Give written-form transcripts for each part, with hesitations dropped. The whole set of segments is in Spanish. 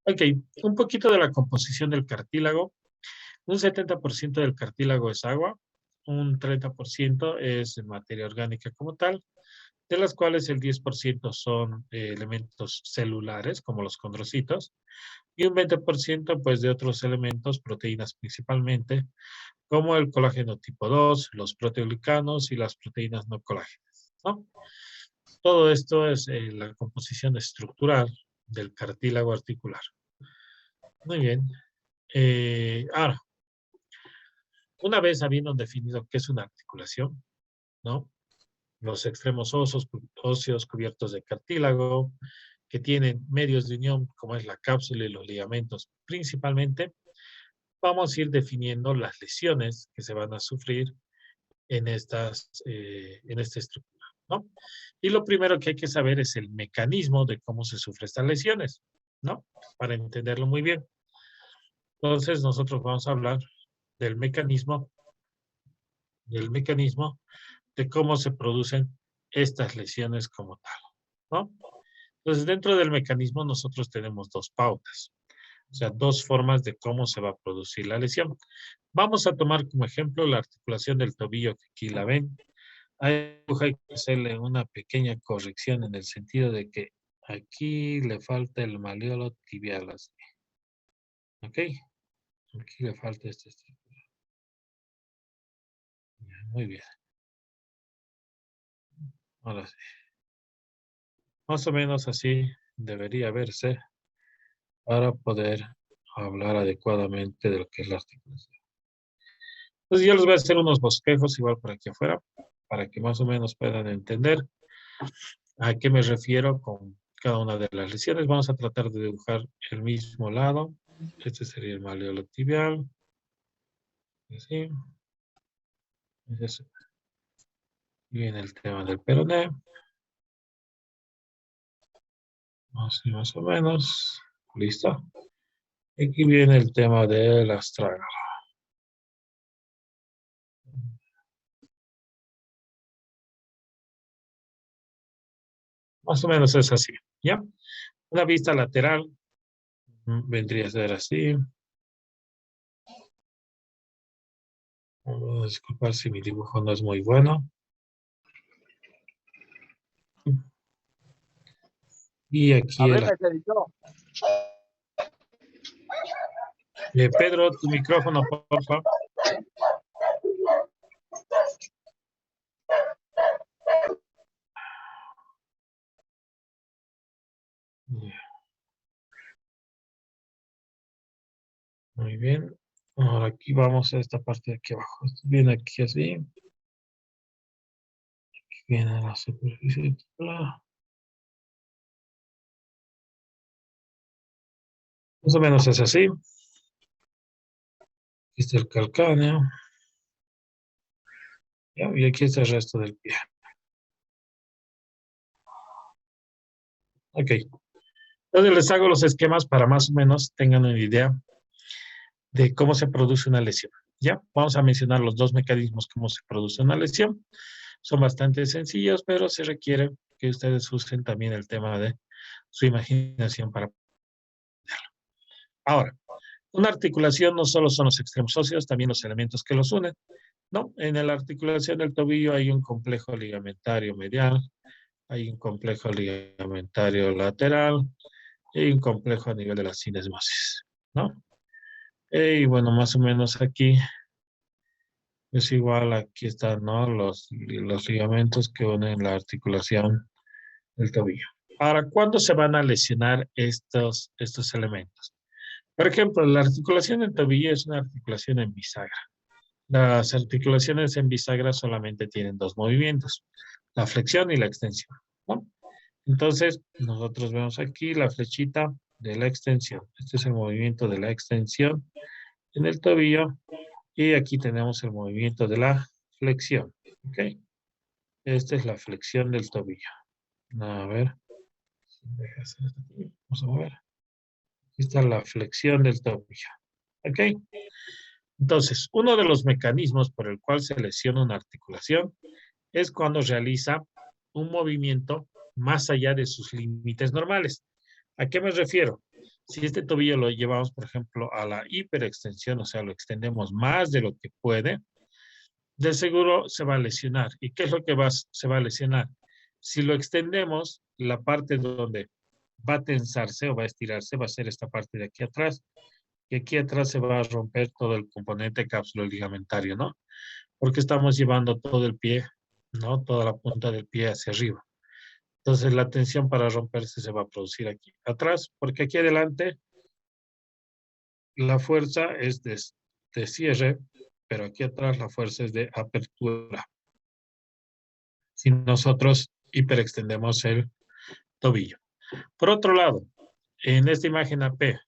Ok, un poquito de la composición del cartílago. Un 70% del cartílago es agua, un 30% es materia orgánica como tal, de las cuales el 10% son elementos celulares, como los condrocitos, y un 20% pues de otros elementos, proteínas principalmente, como el colágeno tipo 2, los proteoglicanos y las proteínas no colágenas, ¿no? Todo esto es la composición estructural del cartílago articular. Muy bien. Ahora, una vez habiendo definido qué es una articulación, ¿no? Los extremos óseos cubiertos de cartílago, que tienen medios de unión, como es la cápsula y los ligamentos principalmente, vamos a ir definiendo las lesiones que se van a sufrir en esta estructura, ¿no? Y lo primero que hay que saber es el mecanismo de cómo se sufren estas lesiones, ¿no? Para entenderlo muy bien. Entonces, nosotros vamos a hablar del mecanismo de cómo se producen estas lesiones como tal, ¿no? Entonces, dentro del mecanismo nosotros tenemos dos pautas, o sea, dos formas de cómo se va a producir la lesión. Vamos a tomar como ejemplo la articulación del tobillo, que aquí la ven. Hay que hacerle una pequeña corrección en el sentido de que aquí le falta el malleolo tibial, así. ¿Ok? Aquí le falta esta estructura. Muy bien. Ahora sí. Más o menos así debería verse para poder hablar adecuadamente de lo que es la articulación. Entonces yo les voy a hacer unos bosquejos igual por aquí afuera, para que más o menos puedan entender a qué me refiero con cada una de las lesiones. Vamos a tratar de dibujar el mismo lado. Este sería el malleolo tibial. Así. Viene el tema del peroné. Así más o menos. Listo. Aquí viene el tema del astrágalo. Más o menos es así, ¿ya? Una vista lateral vendría a ser así. Disculpar si mi dibujo no es muy bueno. Y aquí el... Pedro, tu micrófono, por favor. Muy bien. Ahora aquí vamos a esta parte de aquí abajo. Viene aquí así. Aquí viene la superficie. Más o menos es así. Aquí está el calcáneo. ¿Ya? Y aquí está el resto del pie. Ok. Entonces les hago los esquemas para más o menos tengan una idea de cómo se produce una lesión. ¿Ya? Vamos a mencionar los dos mecanismos cómo se produce una lesión. Son bastante sencillos, pero se requiere que ustedes usen también el tema de su imaginación para... Ahora, una articulación no solo son los extremos óseos, también los elementos que los unen, ¿no? En la articulación del tobillo hay un complejo ligamentario medial, hay un complejo ligamentario lateral y un complejo a nivel de la sinesmosis, ¿no? Y bueno, más o menos aquí es igual, aquí están, ¿no? Los ligamentos que unen la articulación del tobillo. Ahora, ¿cuándo se van a lesionar estos elementos? Por ejemplo, la articulación del tobillo es una articulación en bisagra. Las articulaciones en bisagra solamente tienen dos movimientos, la flexión y la extensión, ¿no? Entonces, nosotros vemos aquí la flechita de la extensión. Este es el movimiento de la extensión en el tobillo y aquí tenemos el movimiento de la flexión, ¿ok? Esta es la flexión del tobillo. A ver, vamos a ver. Aquí está la flexión del tobillo, ¿ok? Entonces, uno de los mecanismos por el cual se lesiona una articulación es cuando realiza un movimiento más allá de sus límites normales. ¿A qué me refiero? Si este tobillo lo llevamos, por ejemplo, a la hiperextensión, o sea, lo extendemos más de lo que puede, de seguro se va a lesionar. ¿Y qué es lo que se va a lesionar? Si lo extendemos, la parte donde va a tensarse o va a estirarse va a ser esta parte de aquí atrás. Y aquí atrás se va a romper todo el componente cápsulo ligamentario, ¿no? Porque estamos llevando todo el pie, ¿no? Toda la punta del pie hacia arriba. Entonces la tensión para romperse se va a producir aquí atrás, porque aquí adelante la fuerza es de cierre, pero aquí atrás la fuerza es de apertura. Si nosotros hiperextendemos el tobillo. Por otro lado, en esta imagen AP,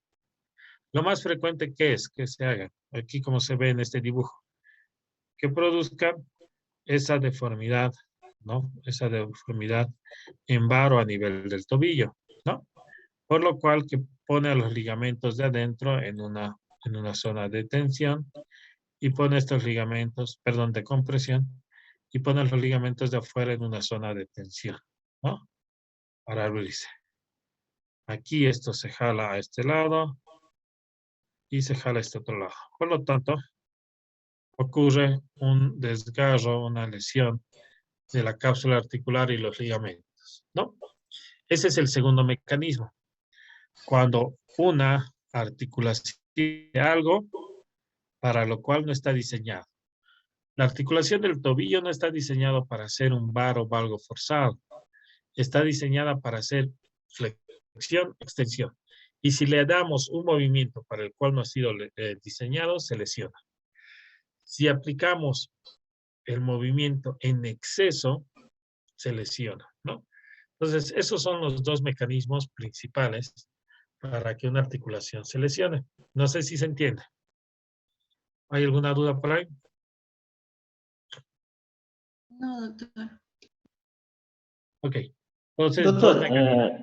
lo más frecuente que es que se haga, aquí como se ve en este dibujo, que produzca esa deformidad, ¿no? Esa deformidad en varo a nivel del tobillo, ¿no? Por lo cual que pone a los ligamentos de adentro en una zona de tensión y pone estos ligamentos, perdón, de compresión, y pone los ligamentos de afuera en una zona de tensión, ¿no? Para abrirse. Aquí esto se jala a este lado y se jala a este otro lado. Por lo tanto, ocurre un desgarro, una lesión de la cápsula articular y los ligamentos, ¿no? Ese es el segundo mecanismo. Cuando una articulación tiene algo para lo cual no está diseñado. La articulación del tobillo no está diseñado para hacer un bar o valgo forzado. Está diseñada para hacer flexión, extensión. Y si le damos un movimiento para el cual no ha sido diseñado, se lesiona. Si aplicamos el movimiento en exceso, se lesiona, ¿no? Entonces, esos son los dos mecanismos principales para que una articulación se lesione. No sé si se entiende. ¿Hay alguna duda por ahí? No, doctor. Ok. Entonces, dos Doutor, mecanismos.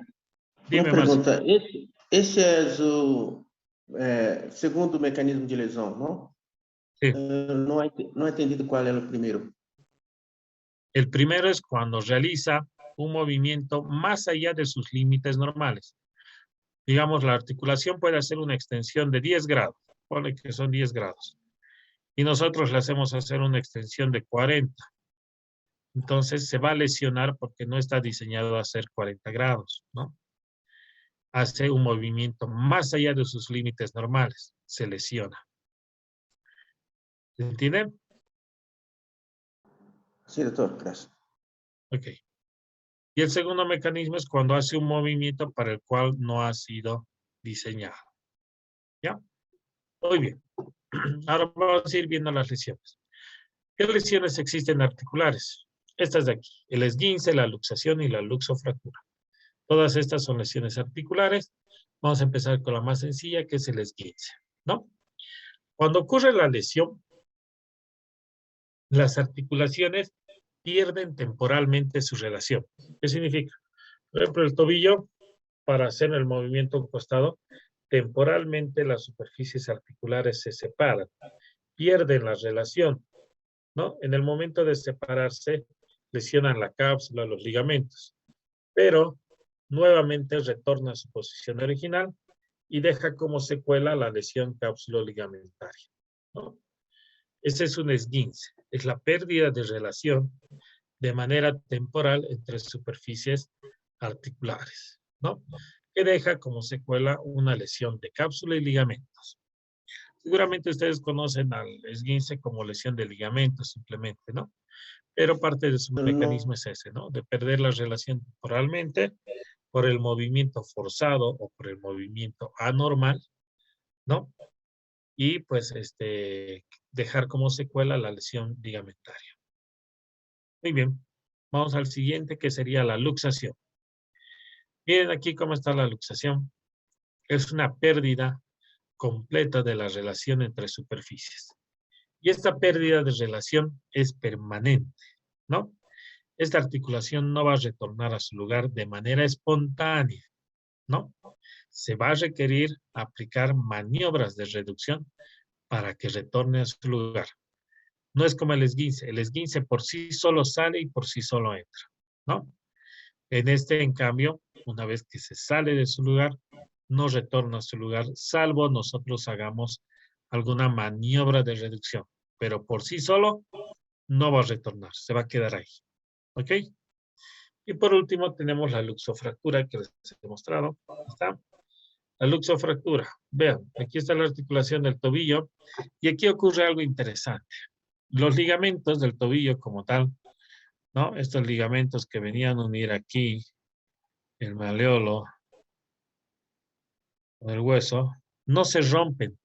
uma Dime más. pergunta. Esse é o segundo mecanismo de lesão, não? Sí. Não é entendido qual é o primeiro. El primero es cuando realiza un movimiento más allá de sus límites normales. Digamos, la articulación puede hacer una extensión de 10 grados. Ponle que son 10 grados. Y nosotros le hacemos hacer una extensión de 40. Entonces se va a lesionar porque no está diseñado a hacer 40 grados, ¿no? Hace un movimiento más allá de sus límites normales. Se lesiona. ¿Se entiende? Sim, doutor, graças. Ok. Y el segundo mecanismo es cuando hace un movimiento para el cual no ha sido diseñado. ¿Ya? Muy bien. Ahora vamos a ir viendo las lesiones. ¿Qué lesiones existen articulares? Estas de aquí. El esguince, la luxación y la luxofractura. Todas estas son lesiones articulares. Vamos a empezar con la más sencilla, que es el esguince, ¿no? Cuando ocurre la lesión, las articulaciones pierden temporalmente su relación. ¿Qué significa? Por ejemplo, el tobillo, para hacer el movimiento a un costado, temporalmente las superficies articulares se separan, pierden la relación, ¿no? En el momento de separarse, lesionan la cápsula, los ligamentos, pero nuevamente retorna a su posición original y deja como secuela la lesión cápsulo-ligamentaria, ¿no? Ese es un esguince, es la pérdida de relación de manera temporal entre superficies articulares, ¿no? Que deja como secuela una lesión de cápsula y ligamentos. Seguramente ustedes conocen al esguince como lesión de ligamentos simplemente, ¿no? Pero parte de su mecanismo es ese, ¿no? De perder la relación temporalmente por el movimiento forzado o por el movimiento anormal, ¿no? Y pues dejar como secuela la lesión ligamentaria. Muy bien. Vamos al siguiente, que sería la luxación. Miren aquí cómo está la luxación. Es una pérdida completa de la relación entre superficies. Y esta pérdida de relación es permanente, ¿no? Esta articulación no va a retornar a su lugar de manera espontánea, ¿no? Se va a requerir aplicar maniobras de reducción para que retorne a su lugar. No es como el esguince por sí solo sale y por sí solo entra, ¿no? En cambio, una vez que se sale de su lugar, no retorna a su lugar, salvo nosotros hagamos alguna maniobra de reducción. Pero por sí solo no va a retornar, se va a quedar ahí. ¿Ok? Y por último tenemos la luxofractura que les he mostrado. Ahí está. La luxofractura. Vean, aquí está la articulación del tobillo y aquí ocurre algo interesante. Los ligamentos del tobillo como tal, ¿no? Estos ligamentos que venían a unir aquí el maleolo con el hueso, no se rompen.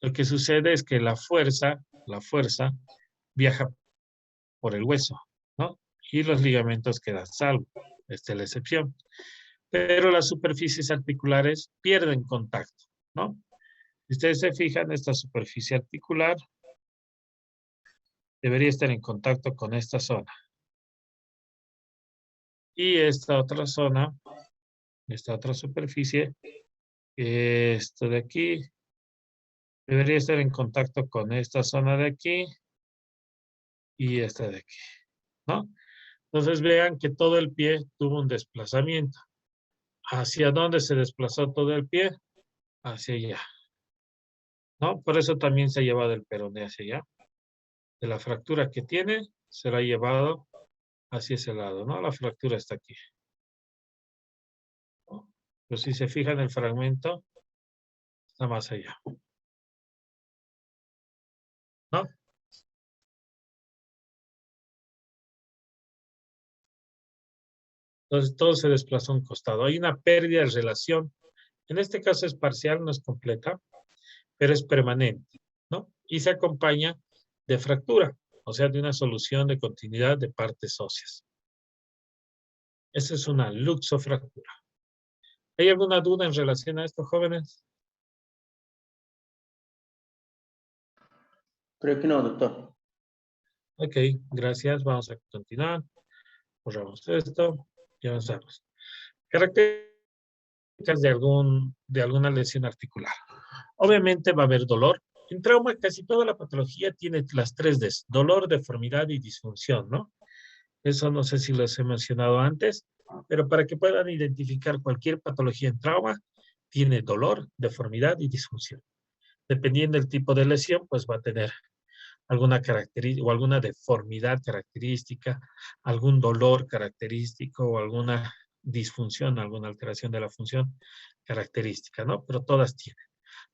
Lo que sucede es que la fuerza viaja por el hueso, ¿no? Y los ligamentos quedan salvos. Esta es la excepción. Pero las superficies articulares pierden contacto, ¿no? Si ustedes se fijan, esta superficie articular debería estar en contacto con esta zona. Y esta otra zona, esta otra superficie, esto de aquí, debería estar en contacto con esta zona de aquí y esta de aquí, ¿no? Entonces vean que todo el pie tuvo un desplazamiento. ¿Hacia dónde se desplazó todo el pie? Hacia allá, ¿no? Por eso también se ha llevado el peroné hacia allá. De la fractura que tiene, será llevado hacia ese lado, ¿no? La fractura está aquí, ¿no? Pero si se fijan, el fragmento está más allá, ¿no? Entonces todo se desplazó a un costado. Hay una pérdida de relación. En este caso es parcial, no es completa, pero es permanente, ¿no? Y se acompaña de fractura, o sea, de una solución de continuidad de partes óseas. Esa es una luxofractura. ¿Hay alguna duda en relación a esto, jóvenes? Creo que no, doctor. Ok, gracias. Vamos a continuar. Borramos esto y avanzamos. Características de alguna lesión articular. Obviamente va a haber dolor. En trauma casi toda la patología tiene las 3 Ds, dolor, deformidad y disfunción, ¿no? Eso no sé si los he mencionado antes, pero para que puedan identificar cualquier patología en trauma, tiene dolor, deformidad y disfunción. Dependiendo del tipo de lesión, pues va a tener alguna característica o alguna deformidad característica, algún dolor característico o alguna disfunción, alguna alteración de la función característica, ¿no? Pero todas tienen.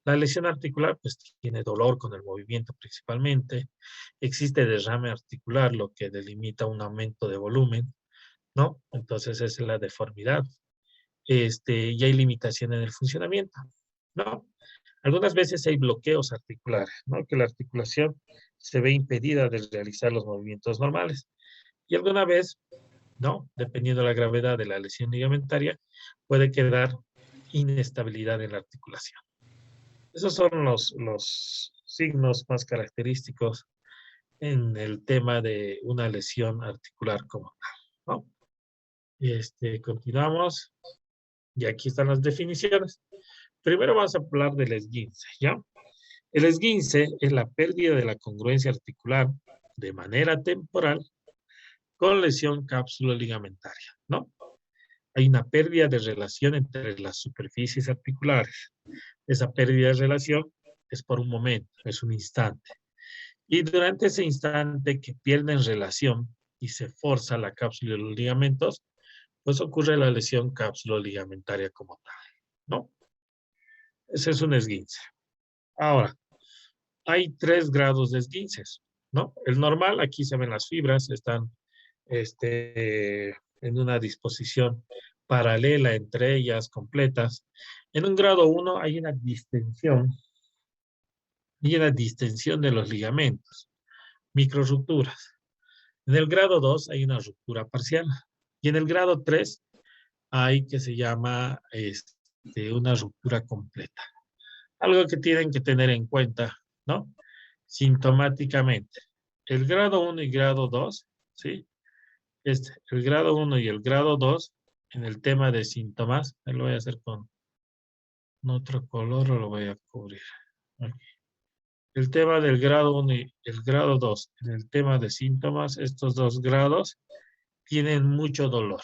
La lesión articular, pues tiene dolor con el movimiento principalmente. Existe derrame articular, lo que delimita un aumento de volumen, ¿no? Entonces es la deformidad. Y hay limitación en el funcionamiento, ¿no? Algunas veces hay bloqueos articulares, ¿no? Que la articulación se ve impedida de realizar los movimientos normales. Y alguna vez, ¿no? Dependiendo de la gravedad de la lesión ligamentaria, puede quedar inestabilidad en la articulación. Esos son los signos más característicos en el tema de una lesión articular como tal, ¿no? Continuamos. Y aquí están las definiciones. Primero vamos a hablar del esguince, ¿ya? El esguince es la pérdida de la congruencia articular de manera temporal con lesión cápsulo ligamentaria, ¿no? Hay una pérdida de relación entre las superficies articulares. Esa pérdida de relación es por un momento, es un instante. Y durante ese instante que pierden relación y se forza la cápsula de los ligamentos, pues ocurre la lesión cápsulo ligamentaria como tal, ¿no? Ese es un esguince. Ahora, hay 3 grados de esguinces, ¿no? El normal, aquí se ven las fibras, están en una disposición paralela entre ellas, completas. En un grado 1 hay una distensión de los ligamentos, microrupturas. En el grado 2 hay una ruptura parcial. Y en el grado 3 hay que se llama una ruptura completa. Algo que tienen que tener en cuenta, ¿no? Sintomáticamente. El grado 1 y grado 2, ¿sí? El grado 1 y el grado 2, en el tema de síntomas, lo voy a hacer con otro color o lo voy a cubrir. Aquí. El tema del grado 1 y el grado 2, en el tema de síntomas, estos 2 grados tienen mucho dolor,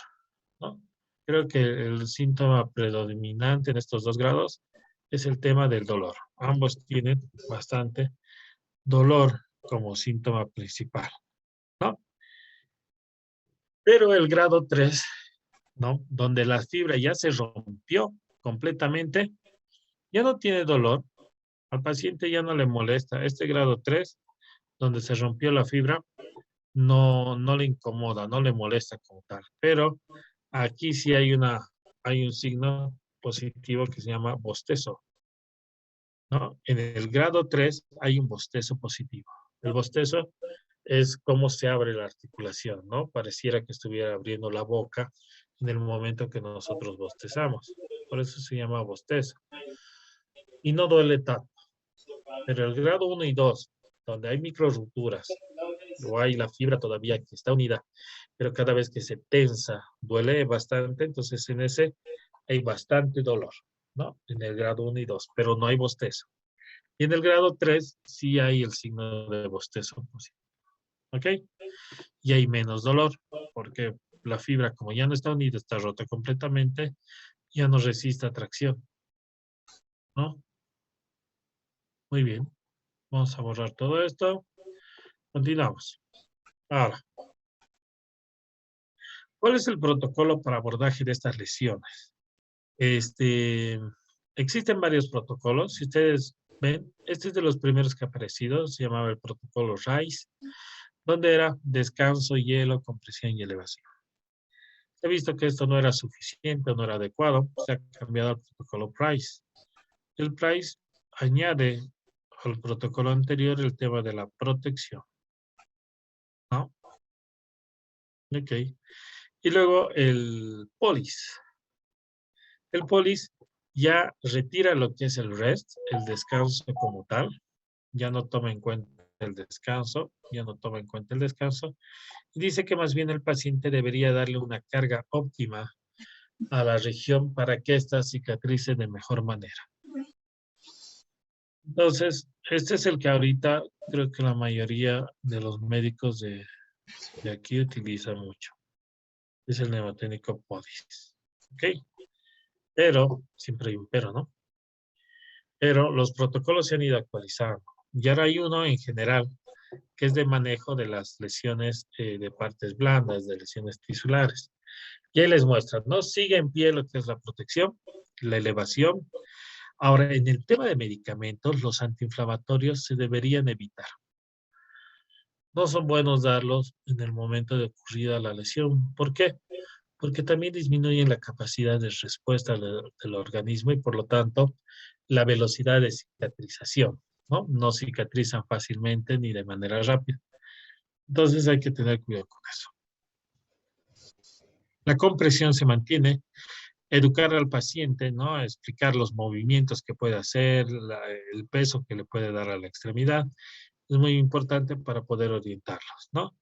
¿no? creo que el síntoma predominante en estos 2 grados es el tema del dolor. Ambos tienen bastante dolor como síntoma principal, ¿no? Pero el grado 3, ¿no? Donde la fibra ya se rompió completamente, ya no tiene dolor, al paciente ya no le molesta. Este grado 3, donde se rompió la fibra, no le incomoda, no le molesta como tal. Pero aquí sí hay un signo positivo que se llama bostezo, ¿no? En el grado 3 hay un bostezo positivo. El bostezo es cómo se abre la articulación, ¿no? Pareciera que estuviera abriendo la boca en el momento que nosotros bostezamos. Por eso se llama bostezo. Y no duele tanto. Pero el grado 1 y 2, donde hay micro rupturas, o hay la fibra todavía que está unida, pero cada vez que se tensa, duele bastante, entonces en ese hay bastante dolor, ¿no? En el grado 1 y 2, pero no hay bostezo. Y en el grado 3 sí hay el signo de bostezo, ¿ok? Y hay menos dolor, porque la fibra, como ya no está unida, está rota completamente, ya no resiste atracción, ¿no? Muy bien. Vamos a borrar todo esto. Continuamos. Ahora, ¿cuál es el protocolo para abordaje de estas lesiones? Existen varios protocolos. Si ustedes ven, este es de los primeros que ha aparecido. Se llamaba el protocolo RICE, donde era descanso, hielo, compresión y elevación. He visto que esto no era suficiente o no era adecuado. Se ha cambiado al protocolo PRICE. El PRICE añade al protocolo anterior el tema de la protección, ¿no? Ok. Y luego el POLIS. El POLIS ya retira lo que es el REST, el descanso como tal. Ya no toma en cuenta el descanso, y dice que más bien el paciente debería darle una carga óptima a la región para que ésta cicatrice de mejor manera. Entonces, este es el que ahorita creo que la mayoría de los médicos de aquí utilizan mucho. Es el neumotécnico POLIS. ¿Ok? Pero, siempre hay un pero, ¿no? Pero los protocolos se han ido actualizando. Y ahora hay uno en general que es de manejo de las lesiones de partes blandas, de lesiones tisulares. Y ahí les muestran, ¿no? Sigue en pie lo que es la protección, la elevación. Ahora, en el tema de medicamentos, los antiinflamatorios se deberían evitar. No son buenos darlos en el momento de ocurrida la lesión. ¿Por qué? Porque también disminuyen la capacidad de respuesta del organismo y por lo tanto la velocidad de cicatrización, ¿no? No cicatrizan fácilmente ni de manera rápida. Entonces hay que tener cuidado con eso. La compresión se mantiene, educar al paciente, ¿no? Explicar los movimientos que puede hacer, el peso que le puede dar a la extremidad, es muy importante para poder orientarlos, ¿no?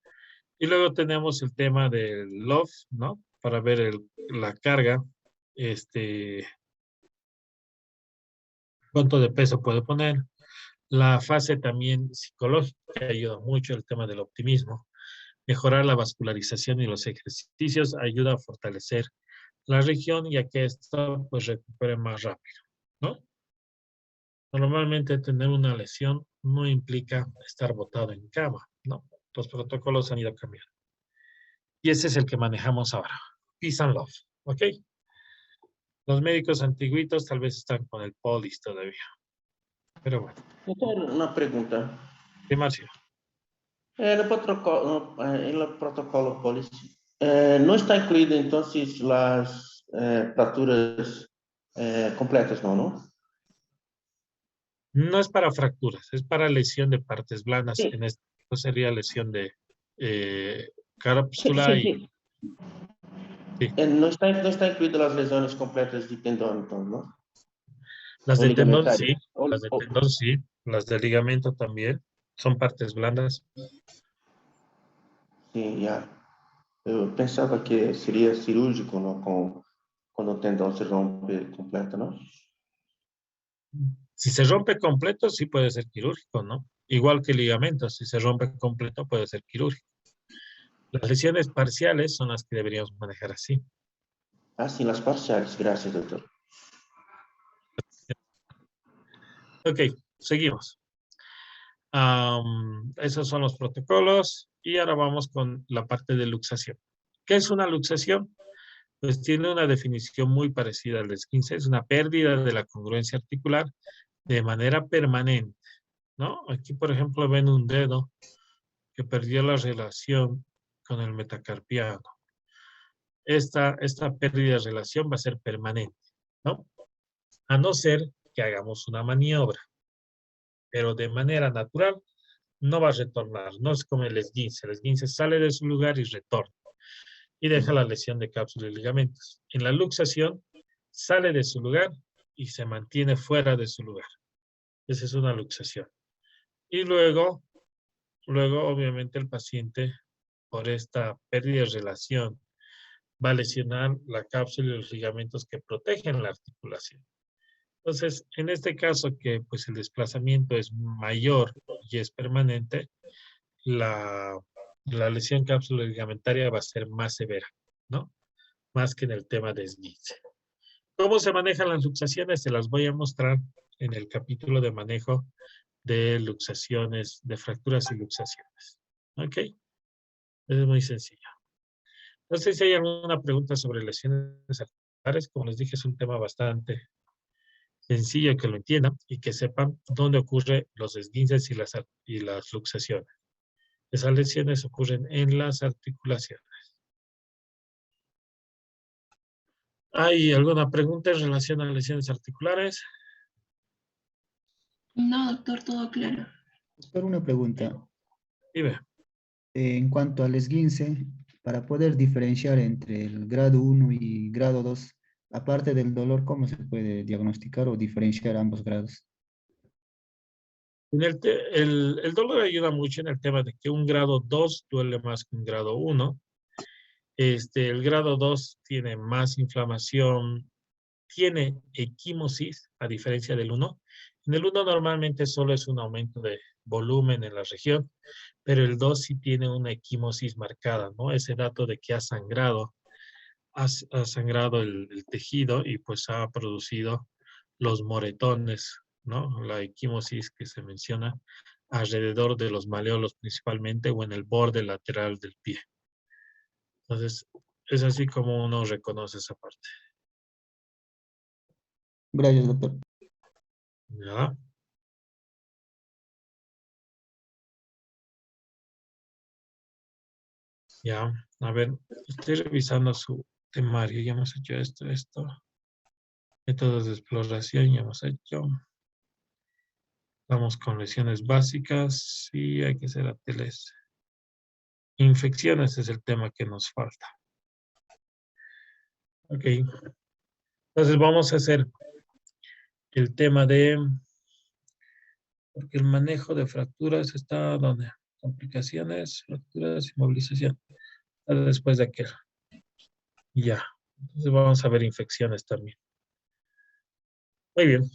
Y luego tenemos el tema del LOF, ¿no? Para ver la carga, cuánto de peso puede poner. La fase también psicológica ayuda mucho, el tema del optimismo. Mejorar la vascularización y los ejercicios ayuda a fortalecer la región y a que esto pues recupere más rápido, ¿no? Normalmente tener una lesión no implica estar botado en cama, ¿no? Los protocolos han ido cambiando. Y ese es el que manejamos ahora. Peace and love, ¿ok? Los médicos antiguitos tal vez están con el POLIS todavía. Pero bueno. Doutor, uma pergunta. Sí, Marcio. No protocolo POLIS, não está incluído, então, as fraturas completas, não? No es para fracturas, es para lesión de partes blandas. Sí. En este caso sería lesión de cápsula y... Sí. Não está incluído as lesões completas de tendão, então, não? Las O de tendón ligamentario. sí, las de tendón sí, las de ligamento también, son partes blandas. Sim, já. Eu pensava que seria cirúrgico, não, quando o tendão se rompe completo, não? Si se rompe completo, sí puede ser quirúrgico, ¿no? Igual que el ligamento, si se rompe completo, puede ser quirúrgico. Las lesiones parciales son las que deberíamos manejar así. Así las parciales. Gracias, doctor. Ok, seguimos. Esos son los protocolos y ahora vamos con la parte de luxación. ¿Qué es una luxación? Pues tiene una definición muy parecida al esguince. Es una pérdida de la congruencia articular de manera permanente, ¿no? Aquí, por ejemplo, ven un dedo que perdió la relación con el metacarpiano. Esta pérdida de relación va a ser permanente, ¿no? A no ser que hagamos una maniobra, pero de manera natural no va a retornar. No es como el esguince. El esguince sale de su lugar y retorna y deja la lesión de cápsula y ligamentos. En la luxación sale de su lugar y se mantiene fuera de su lugar. Esa es una luxación. Y luego obviamente el paciente, por esta pérdida de relación, va a lesionar la cápsula y los ligamentos que protegen la articulación. Entonces, en este caso que pues el desplazamiento es mayor y es permanente, la lesión cápsula ligamentaria va a ser más severa, ¿no? Más que en el tema de esguince. ¿Cómo se manejan las luxaciones? Se las voy a mostrar en el capítulo de manejo de luxaciones, de fracturas y luxaciones. ¿Ok? Es muy sencillo. No sé si hay alguna pregunta sobre lesiones articulares. Como les dije, es un tema bastante sencillo que lo entiendan y que sepan dónde ocurren los esguinces y las luxaciones. Esas lesiones ocurren en las articulaciones. ¿Hay alguna pregunta en relación a lesiones articulares? No, doctor, todo claro. Doctor, una pregunta. Dime. En cuanto al esguince, para poder diferenciar entre el grado 1 y grado 2, aparte del dolor, ¿cómo se puede diagnosticar o diferenciar ambos grados? El dolor ayuda mucho en el tema de que un grado 2 duele más que un grado 1. El grado 2 tiene más inflamación, tiene equimosis, a diferencia del 1. En el 1 normalmente solo es un aumento de volumen en la región, pero el 2 sí tiene una equimosis marcada, ¿no? Ese dato de que ha sangrado el tejido y pues ha producido los moretones, ¿no? La equimosis que se menciona alrededor de los maleolos principalmente o en el borde lateral del pie. Entonces, es así como uno reconoce esa parte. Gracias, doctor. ¿Ya? Ya, a ver, estoy revisando su temario. Ya hemos hecho esto. Métodos de exploración, ya hemos hecho. Vamos con lesiones básicas. Sí, hay que hacer ateles. Infecciones es el tema que nos falta. Ok. Entonces vamos a hacer el tema de... Porque el manejo de fracturas está donde? Complicaciones, fracturas, inmovilización. Está después de aquel. Ya. Entonces vamos a ver infecciones también. Muy bien.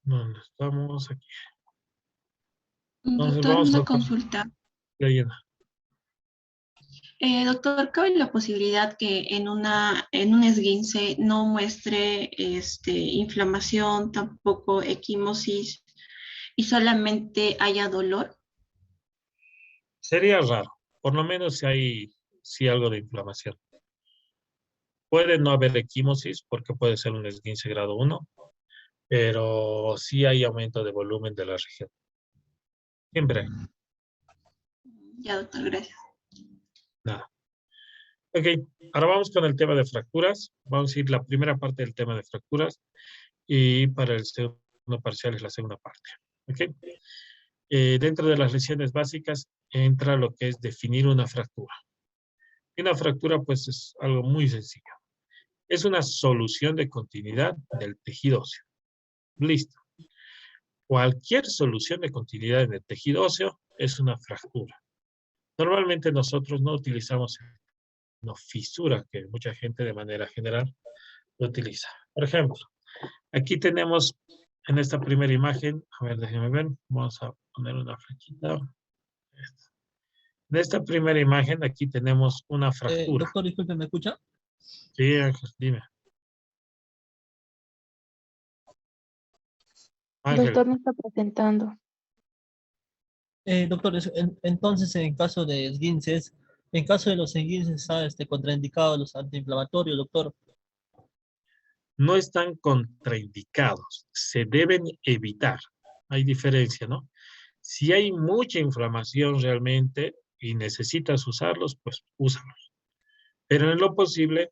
¿Dónde estamos? Aquí. Entonces Doctor, vamos una a... consulta. Leyenda. Doctor, ¿cabe la posibilidad que en un esguince no muestre inflamación, tampoco equimosis y solamente haya dolor? Sería raro. Por lo menos si hay algo de inflamación. Puede no haber equimosis porque puede ser un esguince grado 1, pero sí hay aumento de volumen de la región. Siempre hay. Ya, doctor, gracias. Nada. Ok, ahora vamos con el tema de fracturas. Vamos a ir la primera parte del tema de fracturas y para el segundo parcial es la segunda parte. Ok. Dentro de las lesiones básicas entra lo que es definir una fractura. Y una fractura pues es algo muy sencillo. Es una solución de continuidad del tejido óseo. Listo. Cualquier solución de continuidad en el tejido óseo es una fractura. Normalmente nosotros no utilizamos una fisura, que mucha gente de manera general lo utiliza. Por ejemplo, aquí tenemos en esta primera imagen, a ver, déjenme ver, vamos a poner una flechita. En esta primera imagen, aquí tenemos una fractura. Doctor, disculpe, ¿me escucha? Sí, Ángel, dime. Ángel. Doctor, no está presentando. Doctor, entonces en caso de esguinces, en caso de los esguinces está contraindicado los antiinflamatorios, doctor. No están contraindicados, se deben evitar. Hay diferencia, ¿no? Si hay mucha inflamación realmente y necesitas usarlos, pues úsalos. Pero en lo posible,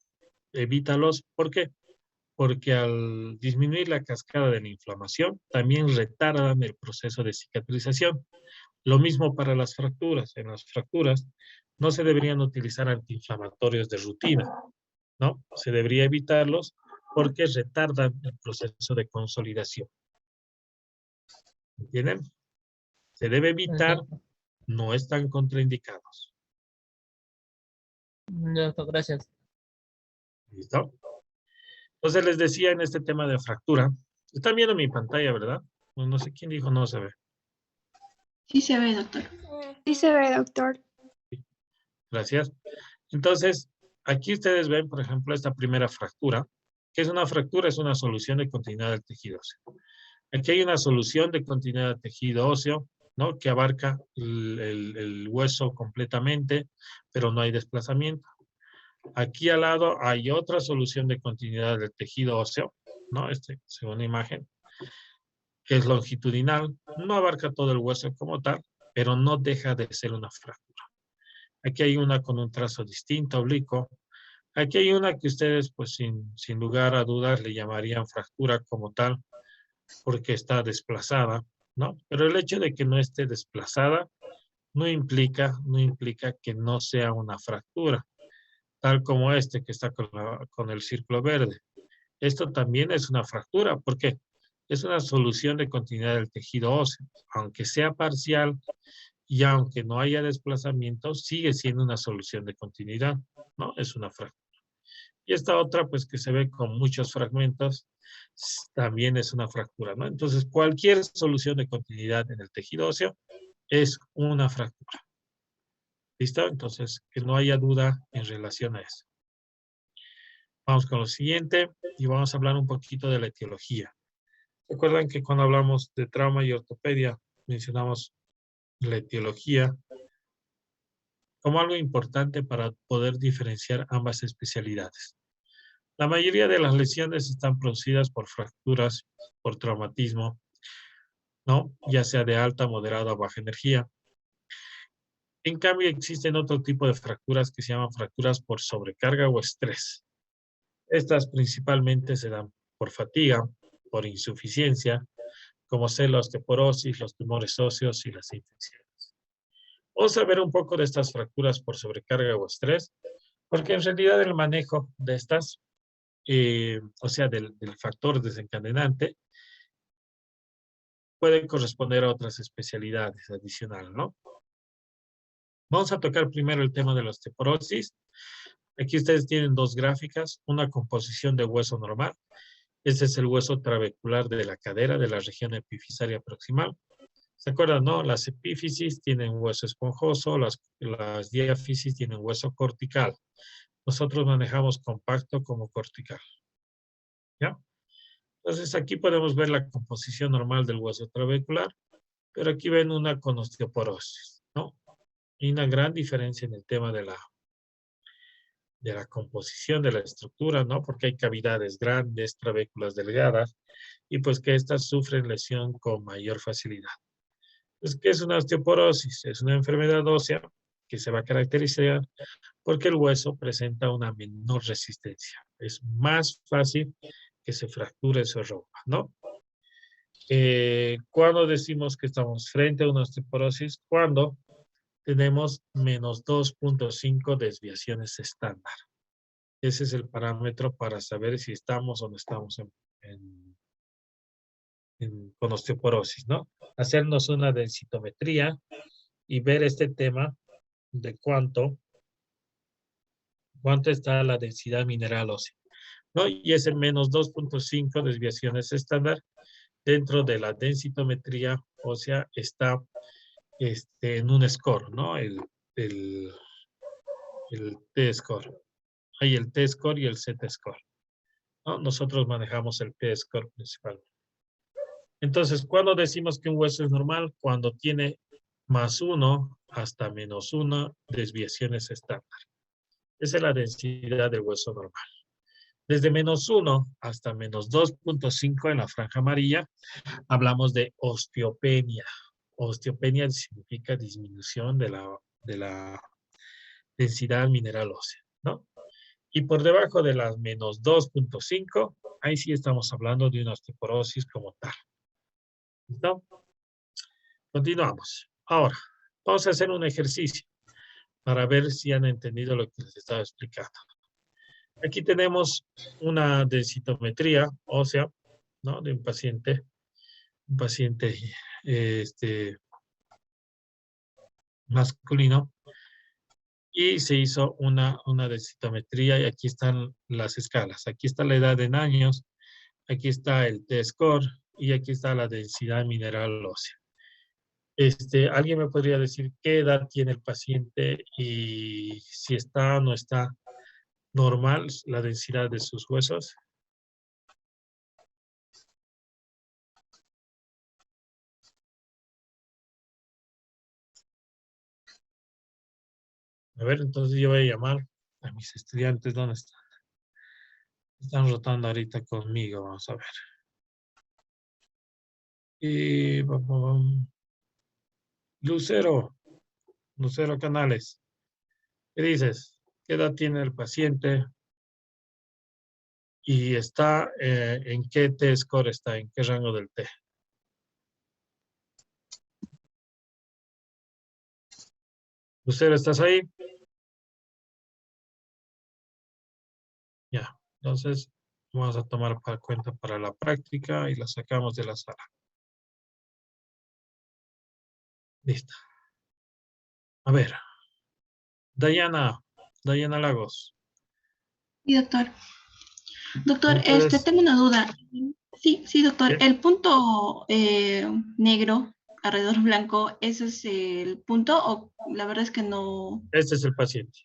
evítalos. ¿Por qué? Porque al disminuir la cascada de la inflamación, también retardan el proceso de cicatrización. Lo mismo para las fracturas. En las fracturas no se deberían utilizar antiinflamatorios de rutina, ¿no? Se debería evitarlos porque retardan el proceso de consolidación. ¿Entienden? Se debe evitar, no están contraindicados. Doctor, gracias. ¿Listo? Entonces les decía en este tema de fractura, están viendo mi pantalla, ¿verdad? No sé quién dijo no se ve. Sí se ve, doctor. Sí se ve, doctor. Gracias. Entonces, aquí ustedes ven, por ejemplo, esta primera fractura. ¿Qué es una fractura? Es una solución de continuidad del tejido óseo. Aquí hay una solución de continuidad del tejido óseo, ¿no? Que abarca el hueso completamente, pero no hay desplazamiento. Aquí al lado hay otra solución de continuidad del tejido óseo, ¿no? Segunda imagen, que es longitudinal. No abarca todo el hueso como tal, pero no deja de ser una fractura. Aquí hay una con un trazo distinto, oblicuo. Aquí hay una que ustedes, pues sin lugar a dudas, le llamarían fractura como tal, porque está desplazada, ¿no? Pero el hecho de que no esté desplazada no implica que no sea una fractura, tal como que está con el círculo verde. Esto también es una fractura, porque es una solución de continuidad del tejido óseo. Aunque sea parcial y aunque no haya desplazamiento, sigue siendo una solución de continuidad, ¿no? Es una fractura. Y esta otra, pues que se ve con muchos fragmentos, también es una fractura, ¿no? Entonces, cualquier solución de continuidad en el tejido óseo es una fractura. ¿Listo? Entonces, que no haya duda en relación a eso. Vamos con lo siguiente y vamos a hablar un poquito de la etiología. Recuerdan que cuando hablamos de trauma y ortopedia, mencionamos la etiología como algo importante para poder diferenciar ambas especialidades. La mayoría de las lesiones están producidas por fracturas, por traumatismo, ¿no? Ya sea de alta, moderada o baja energía. En cambio, existen otro tipo de fracturas que se llaman fracturas por sobrecarga o estrés. Estas principalmente se dan por fatiga, por insuficiencia, como ser la osteoporosis, los tumores óseos y las infecciones. Vamos a ver un poco de estas fracturas por sobrecarga o estrés, porque en realidad el manejo de estas, o sea, del factor desencadenante, puede corresponder a otras especialidades adicionales, ¿no? Vamos a tocar primero el tema de la osteoporosis. Aquí ustedes tienen dos gráficas, una composición de hueso normal. Este es el hueso trabecular de la cadera, de la región epifisaria proximal. ¿Se acuerdan, no? Las epífisis tienen hueso esponjoso, las diáfisis tienen hueso cortical. Nosotros manejamos compacto como cortical. ¿Ya? Entonces aquí podemos ver la composición normal del hueso trabecular, pero aquí ven una con osteoporosis, ¿no? Y una gran diferencia en el tema de la composición de la estructura, ¿no? Porque hay cavidades grandes, trabéculas delgadas, y pues que estas sufren lesión con mayor facilidad. Entonces, ¿qué es una osteoporosis? Es una enfermedad ósea que se va a caracterizar porque el hueso presenta una menor resistencia. Es más fácil que se fracture, se rompa, ¿no? Cuando decimos que estamos frente a una osteoporosis, cuando tenemos menos 2.5 desviaciones estándar. Ese es el parámetro para saber si estamos o no estamos con osteoporosis, ¿no? Hacernos una densitometría y ver este tema de cuánto está la densidad mineral ósea, ¿no? Y es el menos 2.5 desviaciones estándar dentro de la densitometría ósea está en un score, ¿no? El T-score. Hay el T-score y el Z-score, ¿no? Nosotros manejamos el P-score principal. Entonces, ¿cuándo decimos que un hueso es normal? Cuando tiene +1 hasta -1 desviaciones estándar. Esa es la densidad del hueso normal. Desde -1 hasta -2.5 en la franja amarilla, hablamos de osteopenia. Osteopenia significa disminución de la densidad mineral ósea, ¿no? Y por debajo de las -2.5, ahí sí estamos hablando de una osteoporosis como tal. ¿Listo? Continuamos. Ahora, vamos a hacer un ejercicio para ver si han entendido lo que les estaba explicando. Aquí tenemos una densitometría ósea, ¿no? De un paciente masculino, y se hizo una densitometría, y aquí están las escalas. Aquí está la edad en años, aquí está el T-score, y aquí está la densidad mineral ósea. ¿Alguien me podría decir qué edad tiene el paciente y si está o no está normal la densidad de sus huesos? A ver, entonces yo voy a llamar a mis estudiantes. ¿Dónde están? Están rotando ahorita conmigo, vamos a ver. Y Lucero Canales, ¿qué dices? ¿Qué edad tiene el paciente? Y está, ¿en qué T-score está? ¿En qué rango del T? Lucero, ¿estás ahí? Ya, entonces vamos a tomar para cuenta para la práctica y la sacamos de la sala. Listo. A ver, Dayana Lagos. Sí, doctor. Doctor, ¿No puedes? tengo una duda. Sí, doctor. ¿Qué? El punto negro alrededor blanco, ¿ese es el punto o la verdad es que no? Este es el paciente.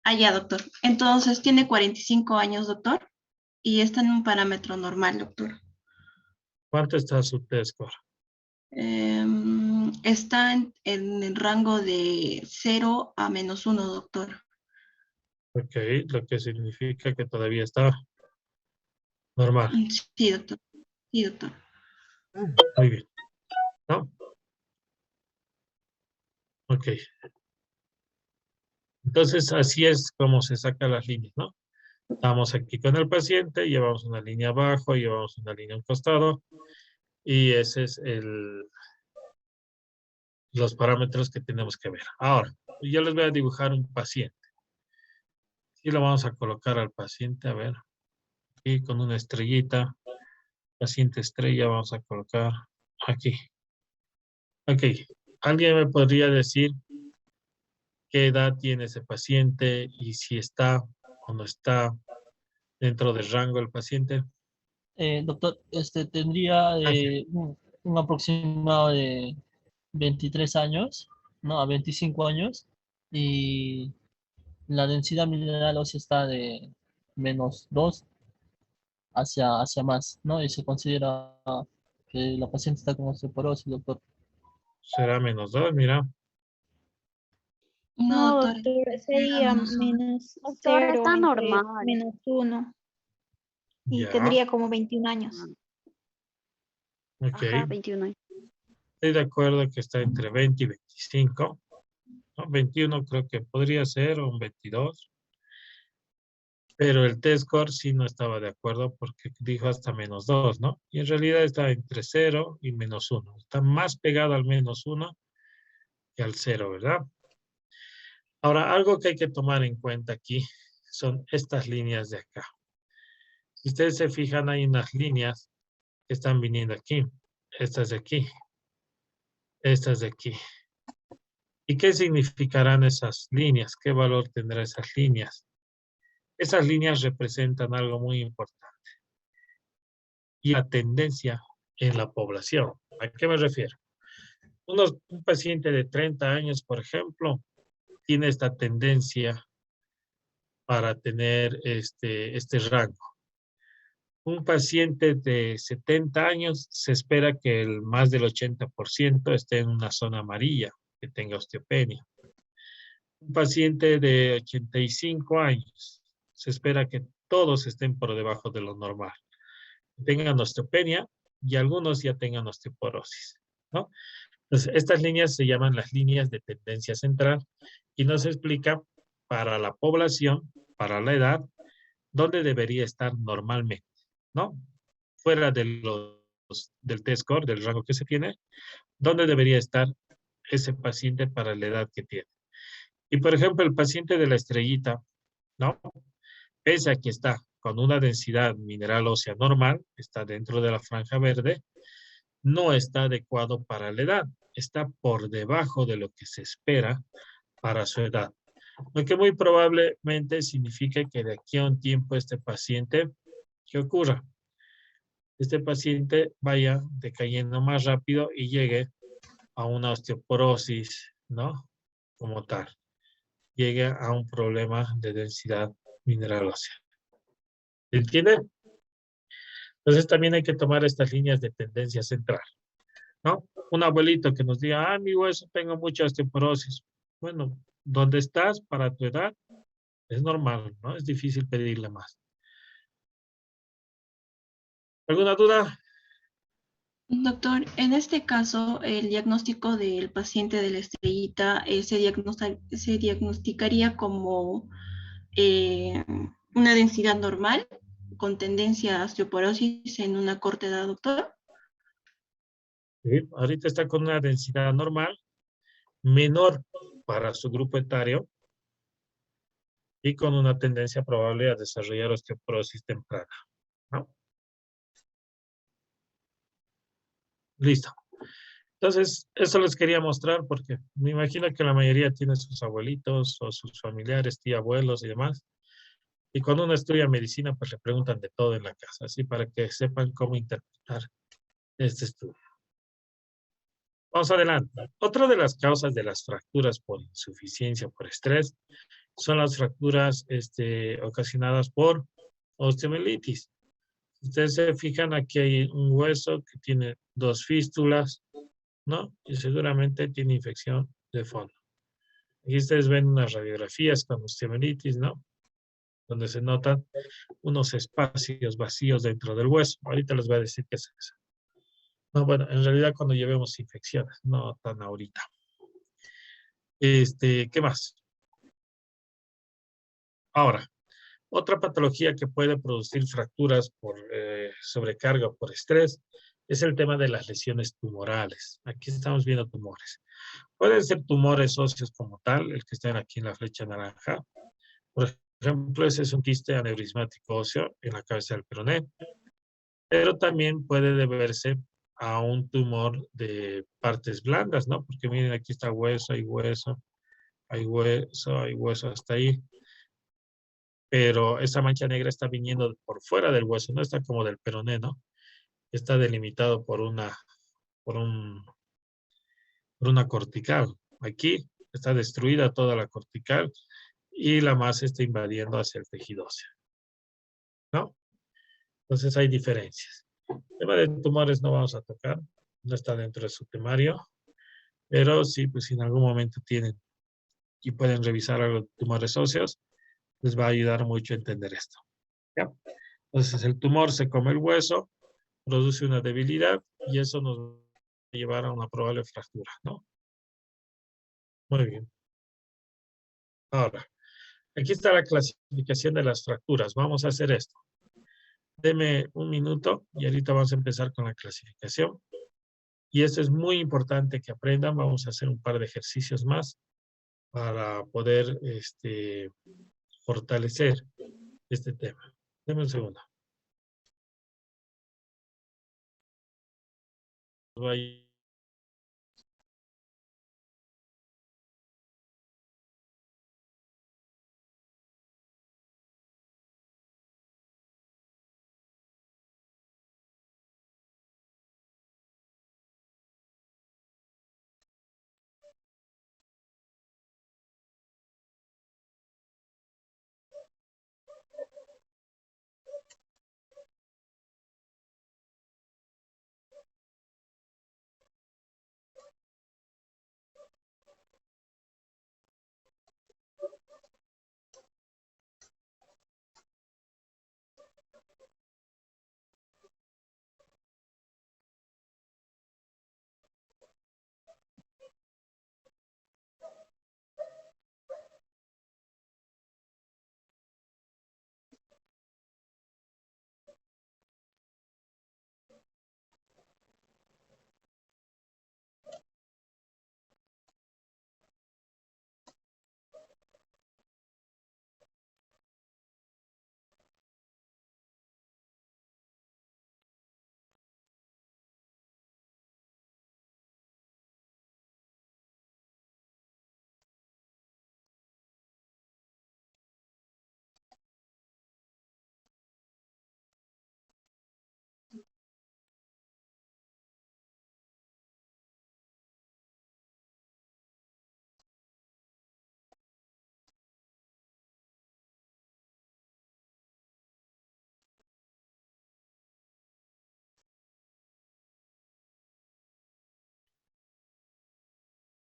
Ah, ya, doctor. Entonces, tiene 45 años, doctor, y está en un parámetro normal, doctor. ¿Cuánto está su T-score? Está en el rango de 0 a -1, doctor. Ok, lo que significa que todavía está normal. Sí, doctor. Sí, doctor. Muy bien. ¿No? Ok. Entonces, así es como se sacan las líneas, ¿no? Estamos aquí con el paciente, llevamos una línea abajo, llevamos una línea a un costado, y ese es los parámetros que tenemos que ver. Ahora, yo les voy a dibujar un paciente. Y lo vamos a colocar al paciente, a ver, aquí con una estrellita. Paciente estrella vamos a colocar aquí. Ok, ¿alguien me podría decir qué edad tiene ese paciente y si está o no está dentro del rango del paciente? Doctor, tendría Ángel, un aproximado de 23 años, ¿no? A 25 años, y la densidad mineral ósea está de -2 hacia más, ¿no? Y se considera que la paciente está con osteoporosis, doctor. será -2, mira. No, No, doctor. doctor, Era sería -1. Doctor, -0, está entre normal. -1 y Ya, tendría como 21 años. ok. Ajá, 21 años. Estoy de acuerdo que está entre 20 y 25. ¿No? 21 creo que podría ser, o un 22. Pero el T-score sí no estaba de acuerdo porque dijo hasta -2, ¿no? Y en realidad está entre 0 y -1. Está más pegado al -1 que al 0, ¿verdad? Ahora, algo que hay que tomar en cuenta aquí son estas líneas de acá. Si ustedes se fijan, hay unas líneas que están viniendo aquí. Estas de aquí. Estas de aquí. ¿Y qué significarán esas líneas? ¿Qué valor tendrán esas líneas? Esas líneas representan algo muy importante. Y la tendencia en la población. ¿A qué me refiero? Un paciente de 30 años, por ejemplo, tiene esta tendencia para tener este rango. Un paciente de 70 años se espera que más del 80% esté en una zona amarilla, que tenga osteopenia. Un paciente de 85 años se espera que todos estén por debajo de lo normal, que tengan osteopenia y algunos ya tengan osteoporosis, ¿no? Entonces, estas líneas se llaman las líneas de tendencia central y nos explica para la población, para la edad, dónde debería estar normalmente, ¿no? Fuera del T-score, del rango que se tiene, dónde debería estar ese paciente para la edad que tiene. Y por ejemplo, el paciente de la estrellita, ¿no? Pese a que está con una densidad mineral ósea normal, está dentro de la franja verde, no está adecuado para la edad, está por debajo de lo que se espera para su edad. Lo que muy probablemente significa que de aquí a un tiempo este paciente, ¿qué ocurra? Este paciente vaya decayendo más rápido y llegue a una osteoporosis, ¿no? Como tal. Llegue a un problema de densidad mineral ósea. ¿Entiende? Entonces también hay que tomar estas líneas de tendencia central, ¿no? Un abuelito que nos diga, mi hueso, tengo mucha osteoporosis. Bueno, ¿dónde estás para tu edad? Es normal, ¿no? Es difícil pedirle más. ¿Alguna duda? Doctor, en este caso, el diagnóstico del paciente de la estrellita se diagnosticaría como eh, una densidad normal con tendencia a osteoporosis en una corta edad, doctor. Sí, ahorita está con una densidad normal, menor para su grupo etario y con una tendencia probable a desarrollar osteoporosis temprana, ¿no? Listo. Entonces, eso les quería mostrar porque me imagino que la mayoría tiene sus abuelitos o sus familiares, tíos, abuelos y demás. Y cuando uno estudia medicina, pues le preguntan de todo en la casa, así para que sepan cómo interpretar este estudio. Vamos adelante. Otra de las causas de las fracturas por insuficiencia, por estrés, son las fracturas ocasionadas por osteomielitis. Ustedes se fijan, aquí hay un hueso que tiene dos fístulas, ¿no? Y seguramente tiene infección de fondo. Aquí ustedes ven unas radiografías con osteomielitis, ¿no? Donde se notan unos espacios vacíos dentro del hueso. Ahorita les voy a decir qué es eso. No, bueno, en realidad cuando llevemos infecciones, no tan ahorita. ¿Qué más? Ahora, otra patología que puede producir fracturas por sobrecarga o por estrés es el tema de las lesiones tumorales. Aquí estamos viendo tumores. Pueden ser tumores óseos como tal, el que están aquí en la flecha naranja. Por ejemplo, ese es un quiste aneurismático óseo en la cabeza del peroné. Pero también puede deberse a un tumor de partes blandas, ¿no? Porque miren, aquí está hueso, hay hueso, hay hueso, hay hueso hasta ahí. Pero esa mancha negra está viniendo por fuera del hueso, no está como del peroné, ¿no? Está delimitado por un, por una cortical. Aquí está destruida toda la cortical y la masa está invadiendo hacia el tejido óseo, ¿no? Entonces hay diferencias. El tema de tumores no vamos a tocar, no está dentro de su temario, pero sí, pues si en algún momento tienen y pueden revisar los tumores óseos, les va a ayudar mucho a entender esto. ¿Ya? Entonces el tumor se come el hueso, produce una debilidad y eso nos va a llevar a una probable fractura, ¿no? Muy bien. Ahora, aquí está la clasificación de las fracturas. Vamos a hacer esto. Deme un minuto y ahorita vamos a empezar con la clasificación. Y esto es muy importante que aprendan. Vamos a hacer un par de ejercicios más para poder fortalecer este tema. Deme un segundo. Voy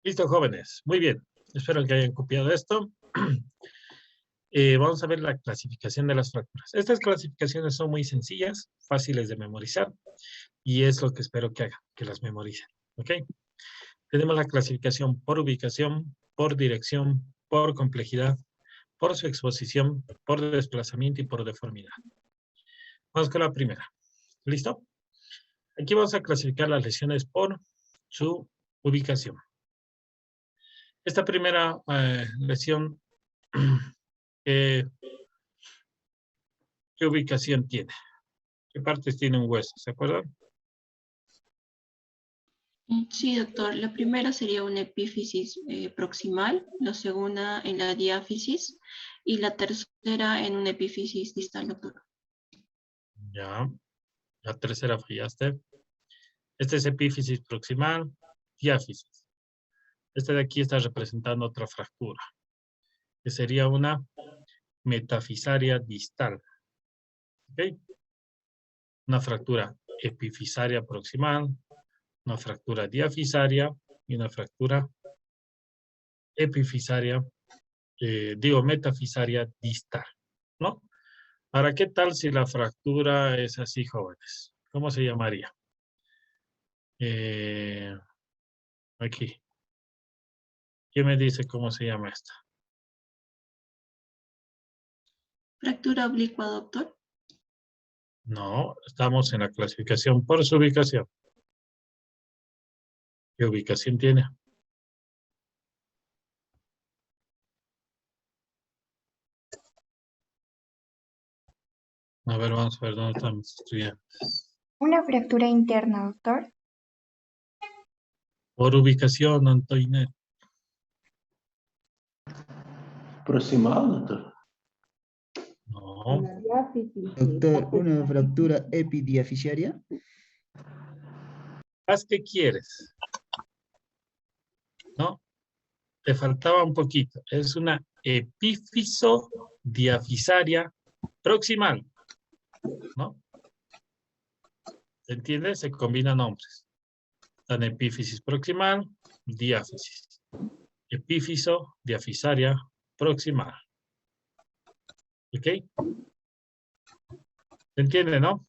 Listo, jóvenes. Muy bien. Espero que hayan copiado esto. Vamos a ver la clasificación de las fracturas. Estas clasificaciones son muy sencillas, fáciles de memorizar, y es lo que espero que hagan, que las memoricen. ¿Ok? Tenemos la clasificación por ubicación, por dirección, por complejidad, por su exposición, por desplazamiento y por deformidad. Vamos con la primera. ¿Listo? Aquí vamos a clasificar las lesiones por su ubicación. Esta primera lesión, ¿qué ubicación tiene? ¿Qué partes tiene un hueso? ¿Se acuerdan? Sí, doctor. La primera sería una epífisis proximal, la segunda en la diáfisis y la tercera en una epífisis distal, doctor. Ya. La tercera fallaste. Este es epífisis proximal, diáfisis. Este de aquí está representando otra fractura, que sería una metafisaria distal. ¿Ok? Una fractura epifisaria proximal, una fractura diafisaria y una fractura epifisaria, metafisaria distal, ¿no? Ahora, ¿qué tal si la fractura es así, jóvenes? ¿Cómo se llamaría? Aquí. ¿Quién me dice cómo se llama esta? Fractura oblicua, doctor. No, estamos en la clasificación por su ubicación. ¿Qué ubicación tiene? A ver, vamos a ver dónde están mis estudiantes. Una fractura interna, doctor. Por ubicación, Antoinette. Proximal, doctor. No, Doctor, una fractura epidiafisaria. haz que quieres. No, te faltaba un poquito. Es una epífiso diafisaria proximal. ¿No? ¿Se entiende? Se combinan nombres. Están epífisis proximal, diáfisis. Epífiso, diafisaria, proximal. ¿Ok? ¿Se entiende, no?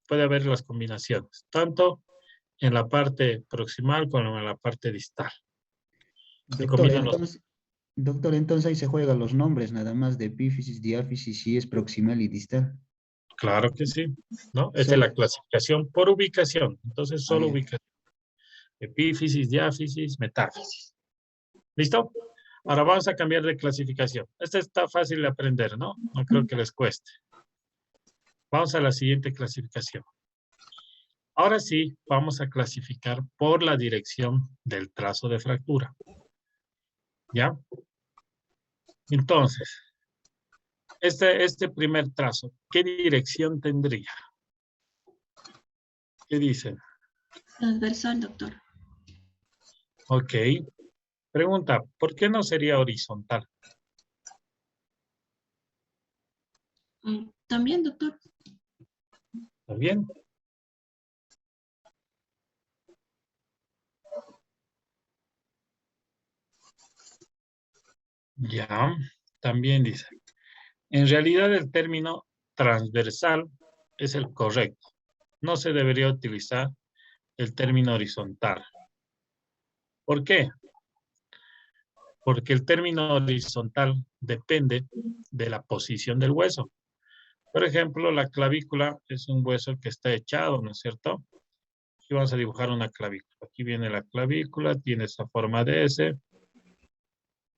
Puede haber las combinaciones, tanto en la parte proximal como en la parte distal. Se Doctor, combinan los... entonces ahí se juegan los nombres nada más de epífisis, diáfisis, si es proximal y distal. Claro que sí, ¿no? Esta es Solo- la clasificación por ubicación. Entonces, solo ya. ubicación. Epífisis, diáfisis, metáfisis. ¿Listo? Ahora vamos a cambiar de clasificación. Esta está fácil de aprender, ¿no? No creo que les cueste. Vamos a la siguiente clasificación. Ahora sí, vamos a clasificar por la dirección del trazo de fractura. ¿Ya? Entonces, este primer trazo, ¿qué dirección tendría? ¿Qué dicen? Transversal, doctor. Ok. Pregunta, ¿por qué no sería horizontal? También, doctor. ¿También? Ya, también dice. En realidad el término transversal es el correcto. No se debería utilizar el término horizontal. ¿Por qué? Porque el término horizontal depende de la posición del hueso. Por ejemplo, la clavícula es un hueso que está echado, ¿no es cierto? Aquí vamos a dibujar una clavícula. Aquí viene la clavícula, tiene esa forma de S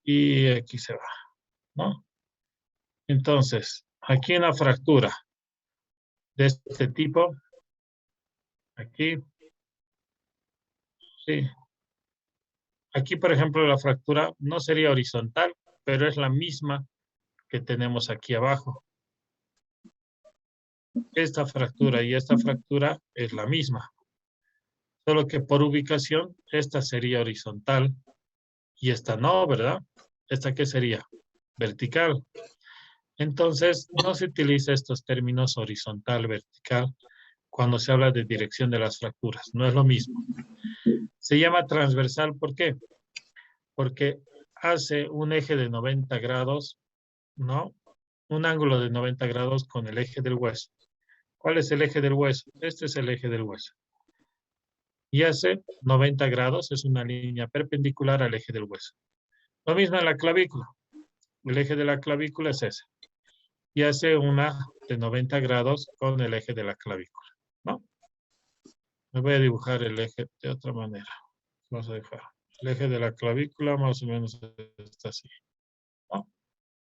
y aquí se va, ¿no? Entonces, aquí una fractura de este tipo, aquí, sí. Aquí, por ejemplo, la fractura no sería horizontal, pero es la misma que tenemos aquí abajo. Esta fractura y esta fractura es la misma. Solo que por ubicación, esta sería horizontal y esta no, ¿verdad? ¿Esta qué sería? Vertical. Entonces, no se utiliza estos términos horizontal, vertical, cuando se habla de dirección de las fracturas. No es lo mismo. Se llama transversal, ¿por qué? porque hace un eje de 90 grados, ¿no? Un ángulo de 90 grados con el eje del hueso. ¿Cuál es el eje del hueso? Este es el eje del hueso. Y hace 90 grados, es una línea perpendicular al eje del hueso. Lo mismo en la clavícula. El eje de la clavícula es ese. Y hace una de 90 grados con el eje de la clavícula, ¿no? Me voy a dibujar el eje de otra manera. Vamos a dejar. El eje de la clavícula más o menos está así, ¿no?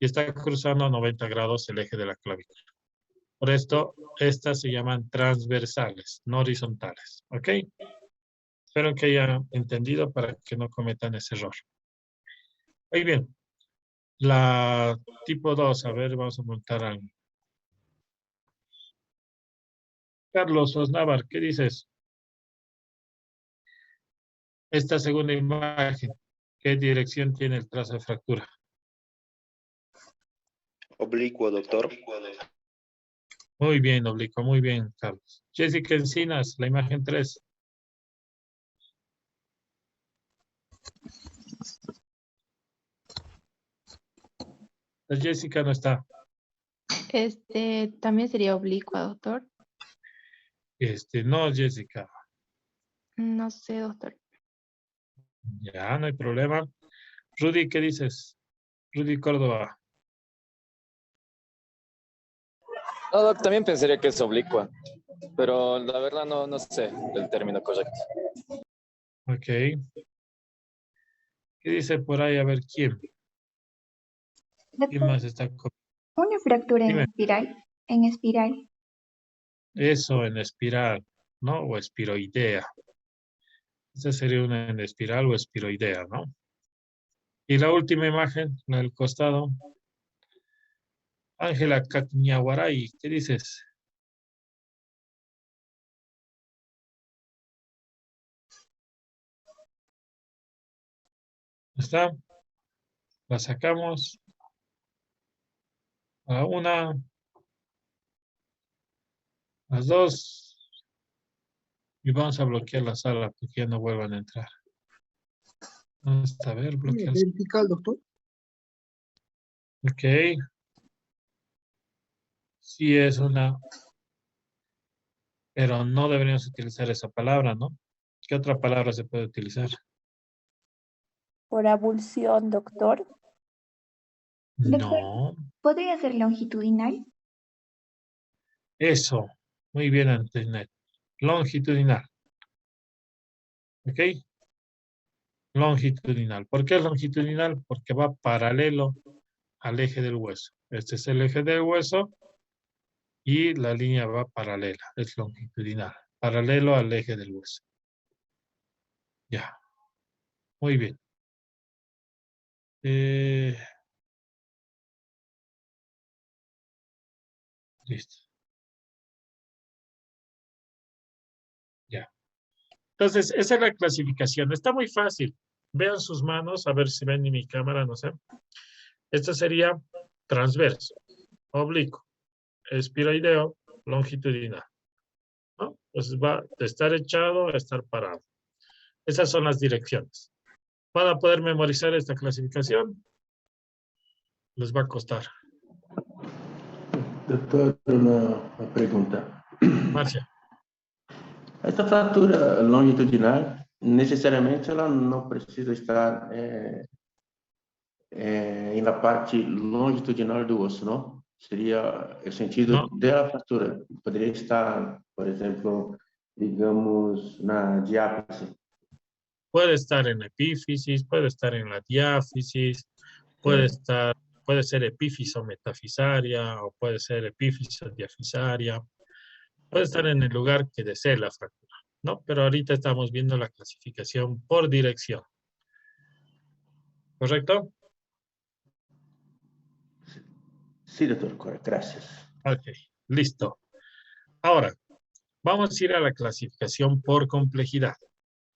Y está cruzando a 90 grados el eje de la clavícula. Por esto, estas se llaman transversales, no horizontales, ¿ok? Espero que hayan entendido para que no cometan ese error. Muy bien. La tipo 2, a ver, vamos a montar algo. Carlos Osnávar, ¿qué dices? Esta segunda imagen, ¿qué dirección tiene el trazo de fractura? Oblicuo, doctor. Muy bien, oblicuo, muy bien, Carlos. Jessica Encinas, la imagen 3. La Jessica no está. También sería oblicua, doctor. No, Jessica. No sé, doctor. Ya, no hay problema. Rudy, ¿qué dices? Rudy Córdoba. No, doc, también pensaría que es oblicua, pero la verdad no sé el término correcto. Ok. ¿Qué dice por ahí? A ver, ¿quién? ¿Quién Doctor, más está? una fractura Dime. en espiral. Eso en espiral, ¿no? O espiroidea. Esta sería una en espiral o espiroidea, ¿no? Y la última imagen, la del costado. Ángela Cañaguaray, ¿qué dices? ¿Está? La sacamos. A una. Las dos. Y vamos a bloquear la sala para que ya no vuelvan a entrar. Vamos a ver, bloquear. Vertical, doctor. Ok. Sí es una. Pero no deberíamos utilizar esa palabra, ¿no? ¿Qué otra palabra se puede utilizar? Por abulsión, doctor. No. ¿Podría ser longitudinal? Eso. Muy bien, Antoinette. Longitudinal. ¿Ok? Longitudinal. ¿Por qué es longitudinal? Porque va paralelo al eje del hueso. Este es el eje del hueso y la línea va paralela. Es longitudinal. Paralelo al eje del hueso. Ya. Muy bien. Listo. Ya. Entonces, esa es la clasificación. Está muy fácil. Vean sus manos, a ver si ven en mi cámara, no sé. Esto sería transverso, oblicuo, espiroideo, longitudinal, ¿no? Entonces va de estar echado a estar parado. Esas son las direcciones. ¿Van a poder memorizar esta clasificación? Les va a costar. Doutor, uma pergunta. Marcia. Essa fratura longitudinal, necessariamente, ela não precisa estar na parte longitudinal do osso, não? Seria o sentido No. da fratura. Poderia estar, por exemplo, digamos, na diáfise. Puede estar en epífisis, puede estar en la diáfisis, puede ser epífiso metafisaria o puede ser epífiso diafisaria. Puede estar en el lugar que desee la fractura, ¿no? Pero ahorita estamos viendo la clasificación por dirección. ¿Correcto? Sí, doctor, gracias. Ok, listo. Ahora, vamos a ir a la clasificación por complejidad,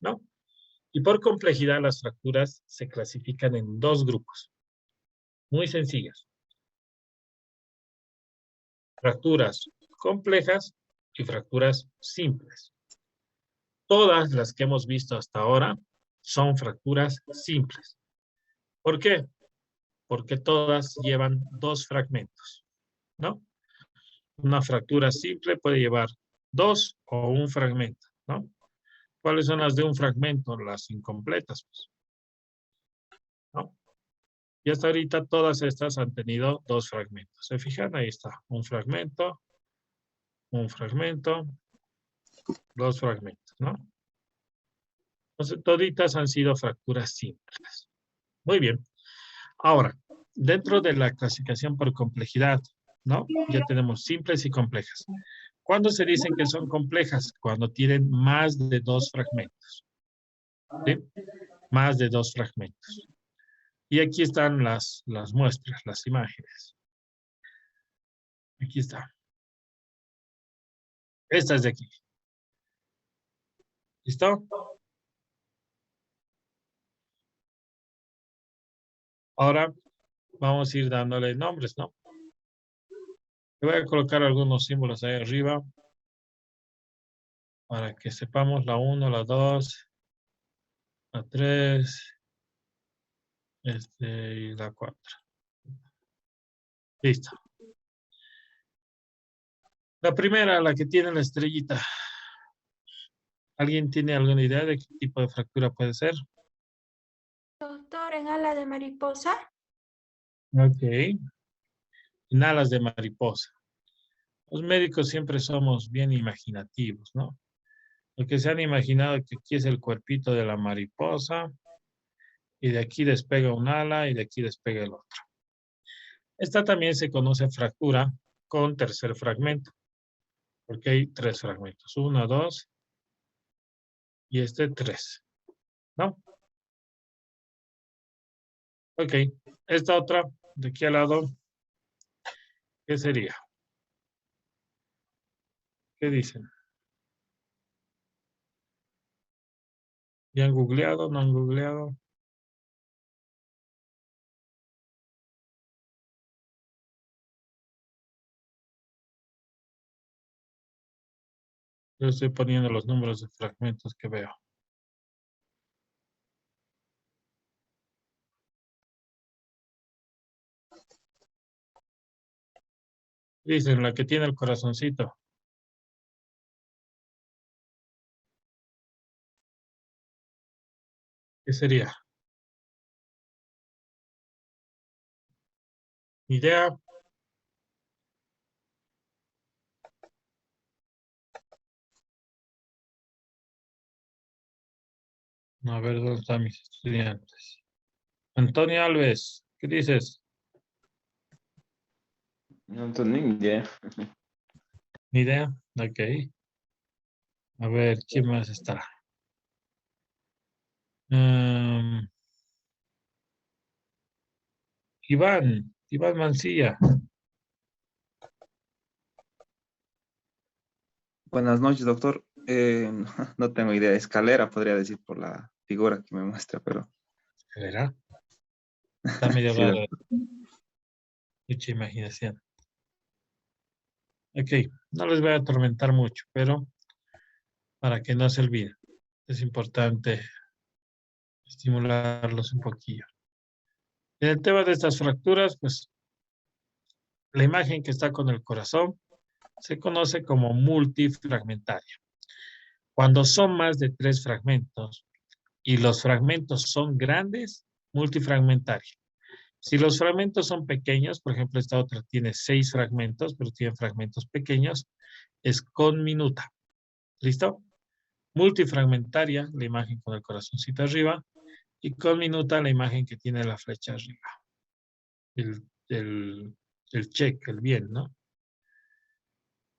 ¿no? Y por complejidad las fracturas se clasifican en dos grupos. Muy sencillas. Fracturas complejas y fracturas simples. Todas las que hemos visto hasta ahora son fracturas simples. ¿Por qué? Porque todas llevan dos fragmentos, ¿no? Una fractura simple puede llevar dos o un fragmento, ¿no? ¿Cuáles son las de un fragmento? Las incompletas, pues, ¿no? Y hasta ahorita todas estas han tenido dos fragmentos. ¿Se fijan? Ahí está. Un fragmento, dos fragmentos, ¿no? Entonces, toditas han sido fracturas simples. Muy bien. Ahora, dentro de la clasificación por complejidad, ¿no? Ya tenemos simples y complejas. ¿Cuándo se dicen que son complejas? Cuando tienen más de dos fragmentos. ¿Sí? Más de dos fragmentos. Y aquí están las muestras, las imágenes. Aquí está. Esta es de aquí. ¿Listo? Ahora vamos a ir dándole nombres, ¿no? Le voy a colocar algunos símbolos ahí arriba para que sepamos la 1, la 2, la 3, y la 4. Listo. La primera, la que tiene la estrellita. ¿Alguien tiene alguna idea de qué tipo de fractura puede ser? Doctor, en ala de mariposa. Ok. En alas de mariposa. Los médicos siempre somos bien imaginativos, ¿no? Lo que se han imaginado que aquí es el cuerpito de la mariposa y de aquí despega un ala y de aquí despega el otro. Esta también se conoce fractura con tercer fragmento, porque hay tres fragmentos. 1, 2 y este 3, ¿no? Ok. Esta otra, de aquí al lado, ¿qué sería? ¿Qué dicen? ¿Ya han googleado? ¿No han googleado? Yo estoy poniendo los números de fragmentos que veo. Dicen la que tiene el corazoncito. ¿Qué sería? ¿Idea? A ver, ¿dónde están mis estudiantes? Antonio Alves, ¿qué dices? No tengo ni idea. ¿Ni idea? Ok. A ver, ¿quién más está? Iván Mancilla. Buenas noches, doctor. No tengo idea. Escalera, podría decir, por la figura que me muestra, pero ¿Verá? Está medio sí, raro. doctor. Mucha imaginación. Ok, no les voy a atormentar mucho, pero para que no se olviden, es importante estimularlos un poquillo. En el tema de estas fracturas, pues la imagen que está con el corazón se conoce como multifragmentaria. Cuando son más de 3 fragmentos y los fragmentos son grandes, multifragmentaria. Si los fragmentos son pequeños, por ejemplo, esta otra tiene 6 fragmentos, pero tiene fragmentos pequeños, es conminuta. ¿Listo? Multifragmentaria, la imagen con el corazoncito arriba, y conminuta, la imagen que tiene la flecha arriba. El check, el bien, ¿no?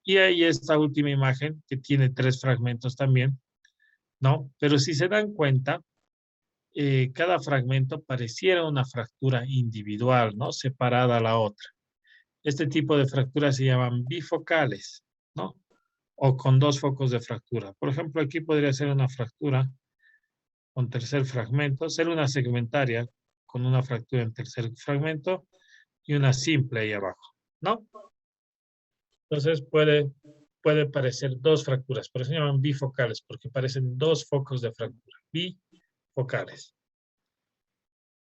Y ahí esta última imagen que tiene 3 fragmentos también, ¿no? Pero si se dan cuenta, cada fragmento pareciera una fractura individual, ¿no? Separada a la otra. Este tipo de fracturas se llaman bifocales, ¿no? O con 2 focos de fractura. Por ejemplo, aquí podría ser una fractura con tercer fragmento, ser una segmentaria con una fractura en tercer fragmento y una simple ahí abajo, ¿no? Entonces puede parecer 2 fracturas, por eso se llaman bifocales, porque parecen 2 focos de fractura, bifocales.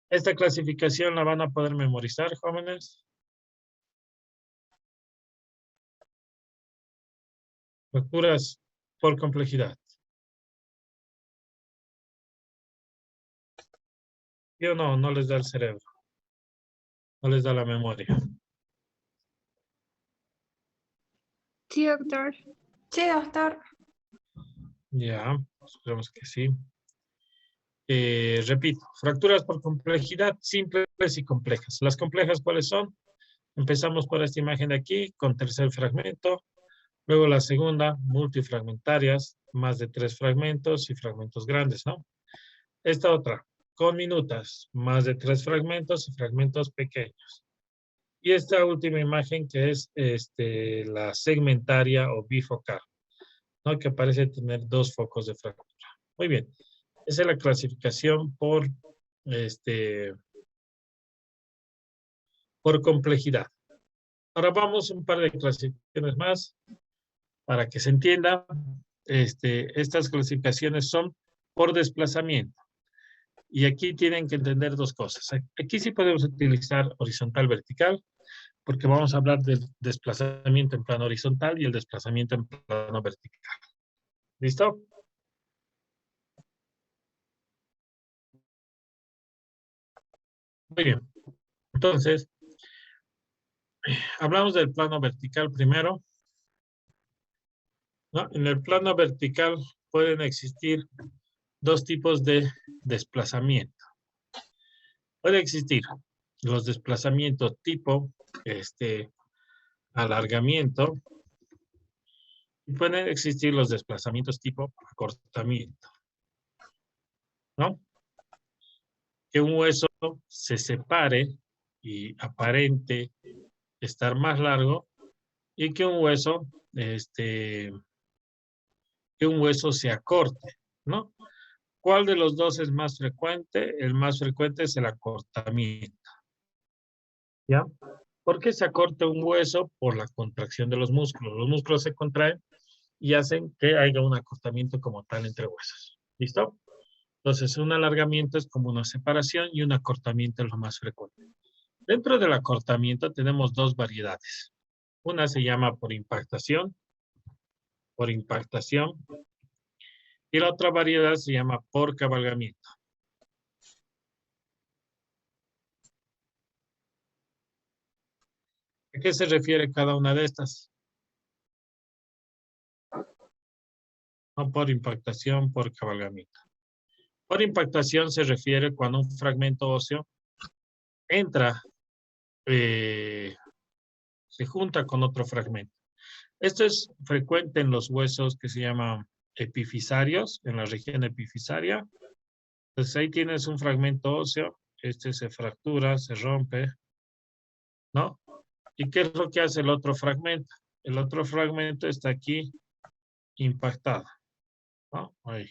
Esta clasificación la van a poder memorizar, jóvenes. Fracturas por complejidad. ¿Sí o no? No les da el cerebro. No les da la memoria. Sí, doctor. Sí, doctor. Ya, esperemos que sí. Repito, fracturas por complejidad simples y complejas. Las complejas, ¿cuáles son? Empezamos por esta imagen de aquí, con tercer fragmento. Luego la segunda, multifragmentarias, más de 3 fragmentos y fragmentos grandes, ¿no? Esta otra, con minutas, más de 3 fragmentos y fragmentos pequeños. Y esta última imagen que es la segmentaria o bifocal, ¿no? Que parece tener 2 focos de fractura. Muy bien. Esa es la clasificación por complejidad. Ahora vamos a un par de clasificaciones más para que se entienda. Estas clasificaciones son por desplazamiento. Y aquí tienen que entender 2 cosas. Aquí sí podemos utilizar horizontal vertical, porque vamos a hablar del desplazamiento en plano horizontal y el desplazamiento en plano vertical. ¿Listo? Muy bien. Entonces, hablamos del plano vertical primero, ¿no? En el plano vertical pueden existir 2 tipos de desplazamiento. Puede existir los desplazamientos tipo alargamiento y pueden existir los desplazamientos tipo acortamiento, ¿no? Que un hueso se separe y aparente estar más largo y que un hueso se acorte, ¿no? ¿Cuál de los 2 es más frecuente? El más frecuente es el acortamiento. ¿Ya? ¿Por qué se acorta un hueso? Por la contracción de los músculos. Los músculos se contraen y hacen que haya un acortamiento como tal entre huesos. ¿Listo? Entonces, un alargamiento es como una separación y un acortamiento es lo más frecuente. Dentro del acortamiento tenemos 2 variedades. Una se llama por impactación, y la otra variedad se llama por cabalgamiento. ¿A qué se refiere cada una de estas? No, por impactación, por cabalgamiento. Por impactación se refiere cuando un fragmento óseo entra, se junta con otro fragmento. Esto es frecuente en los huesos que se llaman epifisarios, en la región epifisaria. Entonces ahí tienes un fragmento óseo, se fractura, se rompe, ¿no? ¿Y qué es lo que hace el otro fragmento? El otro fragmento está aquí impactado, ¿no? Ahí.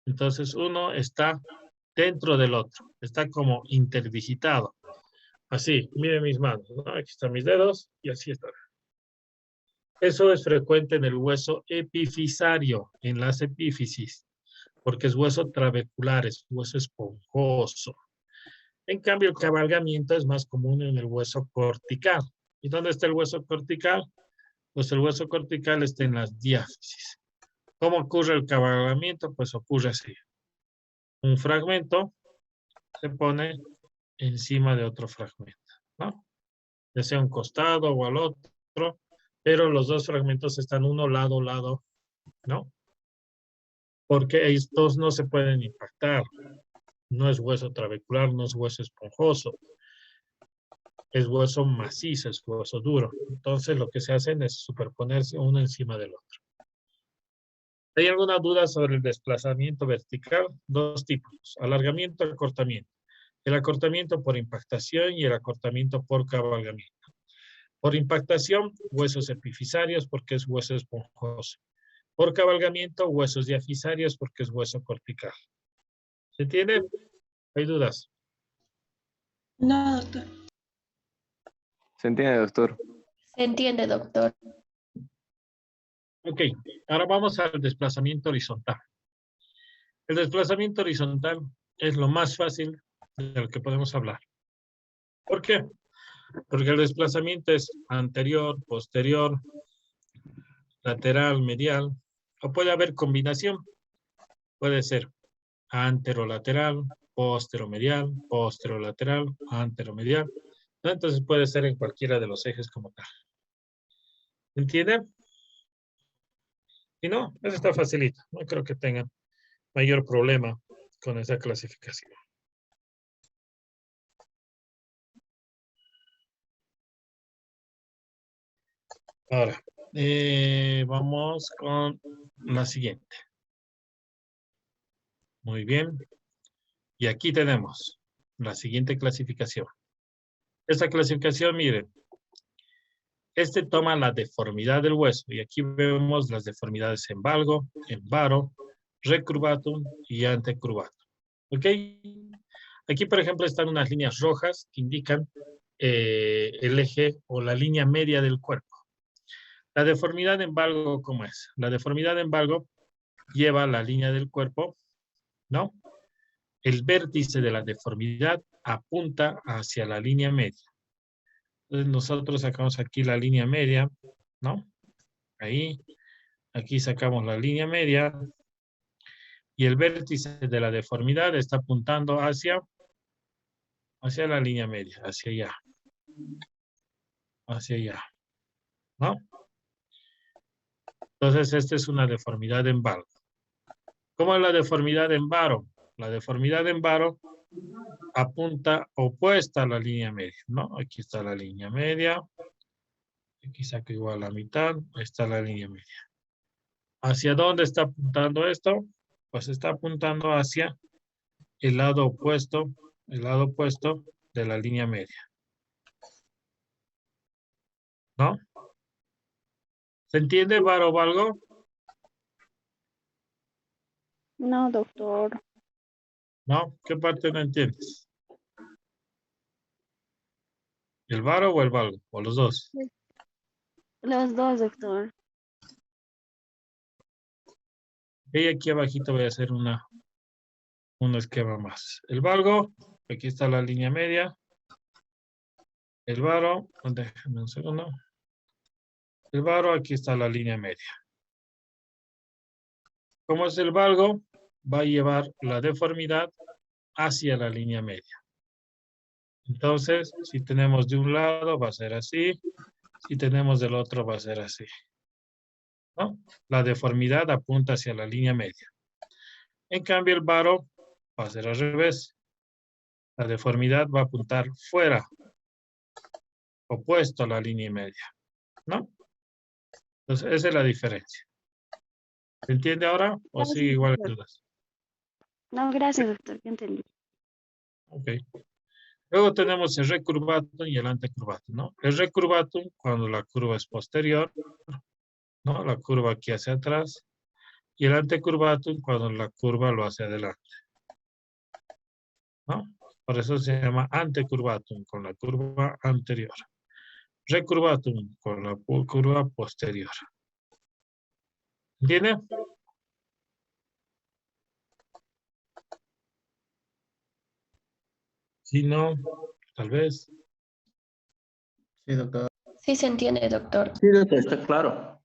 Entonces uno está dentro del otro, está como interdigitado. Así, miren mis manos, ¿no? Aquí están mis dedos y así está. Eso es frecuente en el hueso epifisario, en las epífisis, porque es hueso trabecular, es hueso esponjoso. En cambio, el cabalgamiento es más común en el hueso cortical. ¿Y dónde está el hueso cortical? Pues el hueso cortical está en las diáfisis. ¿Cómo ocurre el cabalgamiento? Pues ocurre así. Un fragmento se pone encima de otro fragmento, ¿no? Ya sea un costado o al otro, pero los 2 fragmentos están uno lado a lado, ¿no? Porque estos no se pueden impactar. No es hueso trabecular, no es hueso esponjoso. Es hueso macizo, es hueso duro. Entonces lo que se hacen es superponerse uno encima del otro. ¿Hay alguna duda sobre el desplazamiento vertical? 2 tipos, alargamiento y acortamiento. El acortamiento por impactación y el acortamiento por cabalgamiento. Por impactación, huesos epifisarios porque es hueso esponjoso. Por cabalgamiento, huesos diafisarios porque es hueso cortical. ¿Se entiende? ¿Hay dudas? No, doctor. ¿Se entiende, doctor? Se entiende, doctor. Ok, ahora vamos al desplazamiento horizontal. El desplazamiento horizontal es lo más fácil de lo que podemos hablar. ¿Por qué? Porque el desplazamiento es anterior, posterior, lateral, medial, o puede haber combinación. Puede ser anterolateral, posteromedial, posterolateral, anteromedial, ¿no? Entonces puede ser en cualquiera de los ejes como tal. ¿Entienden? Y no, eso está facilito. No creo que tengan mayor problema con esa clasificación. Ahora, vamos con la siguiente. Muy bien. Y aquí tenemos la siguiente clasificación. Esta clasificación, miren, este toma la deformidad del hueso. Y aquí vemos las deformidades en valgo, en varo, recurvatum y antecurvatum. ¿Ok? Aquí, por ejemplo, están unas líneas rojas que indican el eje o la línea media del cuerpo. La deformidad en valgo, ¿cómo es? La deformidad en valgo lleva la línea del cuerpo, ¿no? El vértice de la deformidad apunta hacia la línea media. Entonces nosotros sacamos aquí la línea media, ¿no? Ahí, aquí sacamos la línea media y el vértice de la deformidad está apuntando hacia la línea media, hacia allá, ¿no? Entonces, esta es una deformidad en valgo. ¿Cómo es la deformidad en varo? La deformidad en varo apunta opuesta a la línea media, ¿no? Aquí está la línea media. Aquí saco igual la mitad. Ahí está la línea media. ¿Hacia dónde está apuntando esto? Pues está apuntando hacia el lado opuesto de la línea media, ¿no? ¿Se entiende, varo, valgo? No, doctor. ¿No? ¿Qué parte no entiendes? ¿El varo o el valgo? ¿O los dos? Los dos, doctor. Y aquí abajito voy a hacer un esquema más. El valgo, aquí está la línea media. El varo, déjame un segundo. El varo, aquí está la línea media. ¿Cómo es el valgo? Va a llevar la deformidad hacia la línea media. Entonces, si tenemos de un lado, va a ser así. Si tenemos del otro, va a ser así, ¿no? La deformidad apunta hacia la línea media. En cambio, el varo va a ser al revés. La deformidad va a apuntar fuera, opuesto a la línea media, ¿no? Entonces, esa es la diferencia. ¿Se entiende ahora o sigue Gracias, igual en doctor. dudas? No, gracias, doctor. Ya entendí. Ok. Luego tenemos el recurvatum y el antecurvatum, ¿no? El recurvatum cuando la curva es posterior, ¿no? La curva aquí hacia atrás. Y el antecurvatum cuando la curva lo hace adelante, ¿no? Por eso se llama antecurvatum, con la curva anterior. Recurvatum, con la curva posterior. ¿Entiende? Si no, tal vez. Sí, doctor. Sí se entiende, doctor. Sí, doctor, está claro.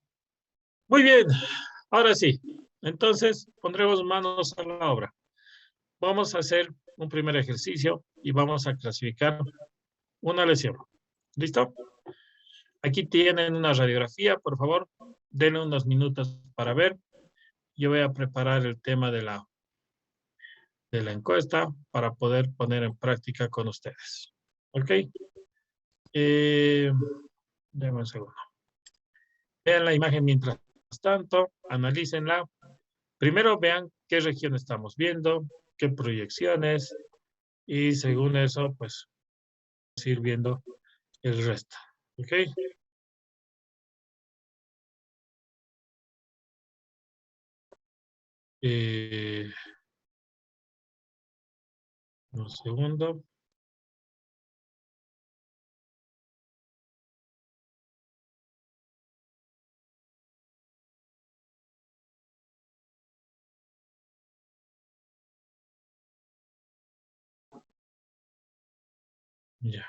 Muy bien, ahora sí. Entonces, pondremos manos a la obra. Vamos a hacer un primer ejercicio y vamos a clasificar una lesión. ¿Listo? Aquí tienen una radiografía, por favor. Denle unos minutos para ver. Yo voy a preparar el tema de la encuesta para poder poner en práctica con ustedes. ¿Ok? Denme un segundo. Vean la imagen mientras tanto, analícenla. Primero vean qué región estamos viendo, qué proyecciones, y según eso, pues, ir viendo el resto. ¿Ok? Un segundo. Ya.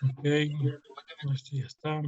Ok, esto ya está.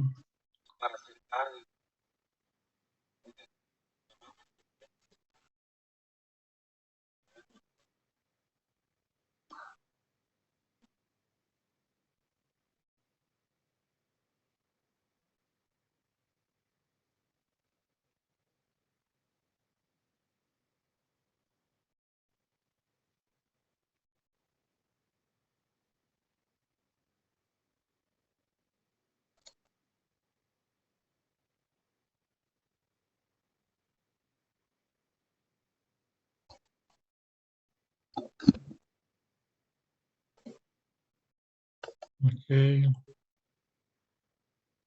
Ok,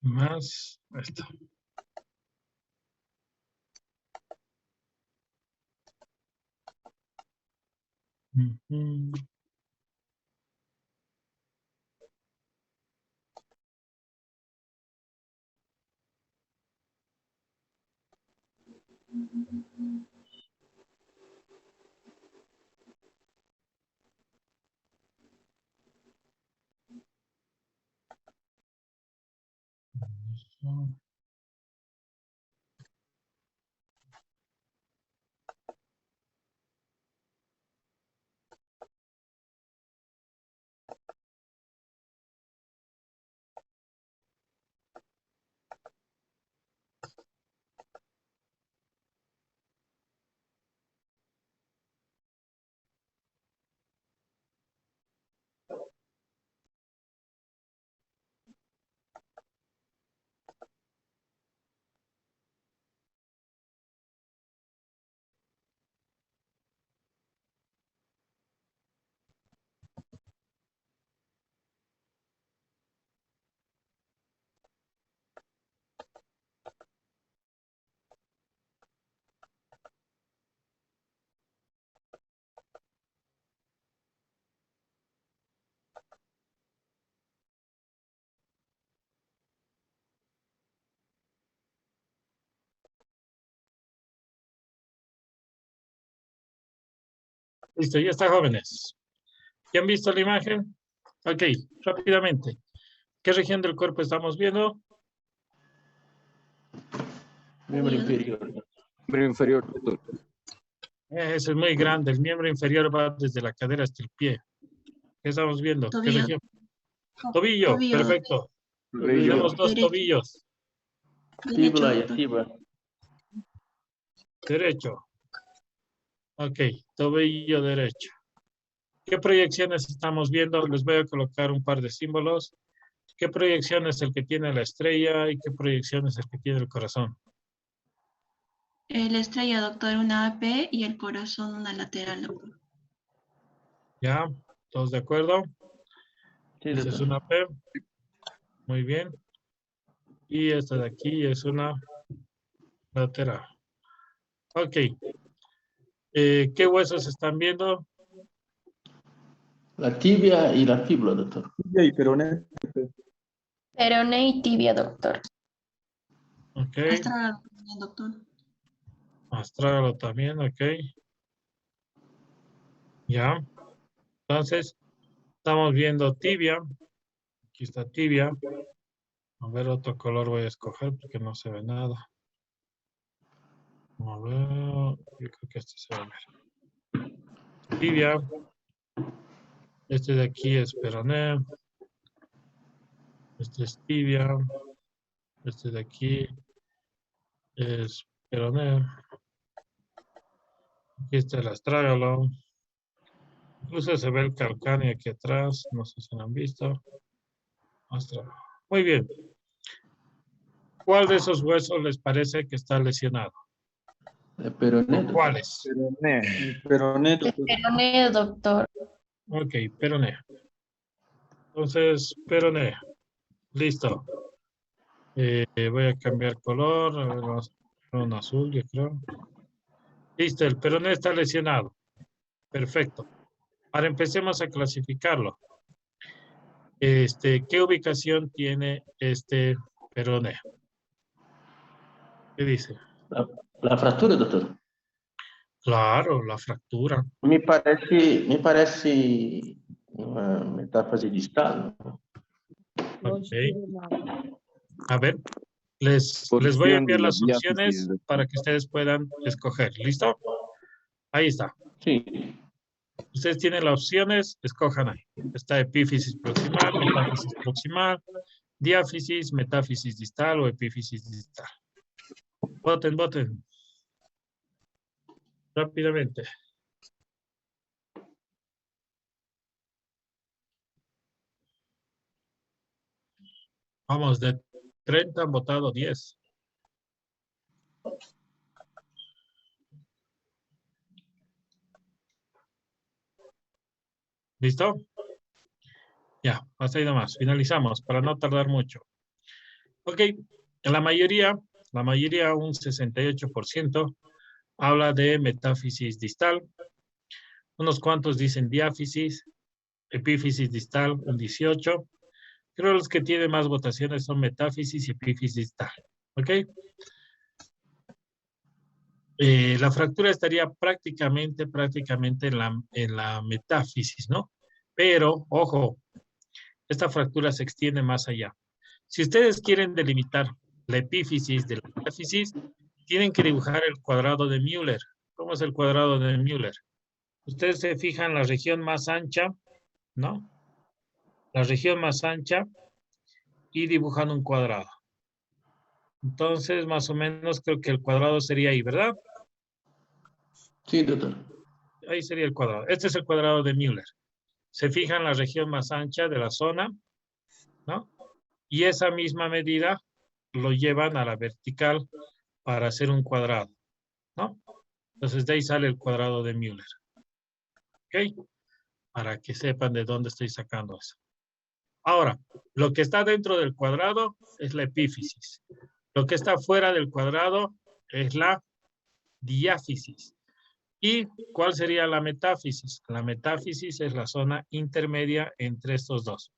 más esto. Ujú. Eso. Listo, ya está, jóvenes. ¿Ya han visto la imagen? Ok, rápidamente. ¿Qué región del cuerpo estamos viendo? Miembro inferior. Miembro inferior, doctor. Ese es muy grande. El miembro inferior va desde la cadera hasta el pie. ¿Qué estamos viendo? ¿Qué Tobillo. región? Tobillo, Tobillo. perfecto. Tobillo. Tenemos dos Derecho. tobillos. Derecho, Fíbula y doctor. fibra. Derecho. Ok, tobillo derecho. ¿Qué proyecciones estamos viendo? Les voy a colocar un par de símbolos. ¿Qué proyección es el que tiene la estrella y qué proyección es el que tiene el corazón? La estrella, doctor, una AP y el corazón una lateral, doctor. ¿Ya? ¿Todos de acuerdo? Sí, Esta es doctor. una P. Muy bien. Y esta de aquí es una lateral. Ok. ¿Qué huesos están viendo? La tibia y la fíbula, doctor. Y peroné. Peroné y tibia, doctor. Ok. Astrágalo también, doctor. Astrágalo también, ok. Ya. Entonces, estamos viendo tibia. Aquí está tibia. A ver, otro color voy a escoger porque no se ve nada. A ver, yo creo que este se va a ver. Tibia. Este de aquí es peroné. Este es tibia. Este de aquí es peroné. Aquí está el astrágalo. Incluso se ve el calcáneo aquí atrás. No sé si lo han visto. Astrágalo. Muy bien. ¿Cuál de esos huesos les parece que está lesionado? Peroné. ¿Cuáles? Peroné, doctor. Peroné, doctor. Ok, peroné. Entonces, peroné. Listo. Voy a cambiar color. A ver, vamos a poner un azul, yo creo. Listo, el peroné está lesionado. Perfecto. Ahora empecemos a clasificarlo. ¿Qué ubicación tiene este peroné? ¿Qué dice? La fractura, doctor. Claro, la fractura. Me parece una metáfase distal, ¿no? Ok. A ver, les voy a Porción enviar de la las opciones diáfisis, doctor. para que ustedes puedan escoger. ¿Listo? Ahí está. Sí. Ustedes tienen las opciones, escojan ahí. Está epífisis proximal, metáfisis proximal, diáfisis, metáfisis distal o epífisis distal. Voten, voten. Rápidamente. Vamos, de 30 han votado 10. ¿Listo? Ya, hasta ahí nomás. Finalizamos para no tardar mucho. Ok, la mayoría, un 68%, habla de metáfisis distal. Unos cuantos dicen diáfisis, epífisis distal, un 18%. Creo los que tienen más votaciones son metáfisis y epífisis distal. ¿Ok? La fractura estaría prácticamente en la metáfisis, ¿no? Pero, ojo, esta fractura se extiende más allá. Si ustedes quieren delimitar la epífisis de la metáfisis, tienen que dibujar el cuadrado de Müller. ¿Cómo es el cuadrado de Müller? Ustedes se fijan en la región más ancha, ¿no? La región más ancha y dibujan un cuadrado. Entonces, más o menos, creo que el cuadrado sería ahí, ¿verdad? Sí, doctor. Ahí sería el cuadrado. Este es el cuadrado de Müller. Se fija en la región más ancha de la zona, ¿no? Y esa misma medida lo llevan a la vertical para hacer un cuadrado, ¿no? Entonces, de ahí sale el cuadrado de Müller. ¿Ok? Para que sepan de dónde estoy sacando eso. Ahora, lo que está dentro del cuadrado es la epífisis. Lo que está fuera del cuadrado es la diáfisis. ¿Y cuál sería la metáfisis? La metáfisis es la zona intermedia entre estos dos.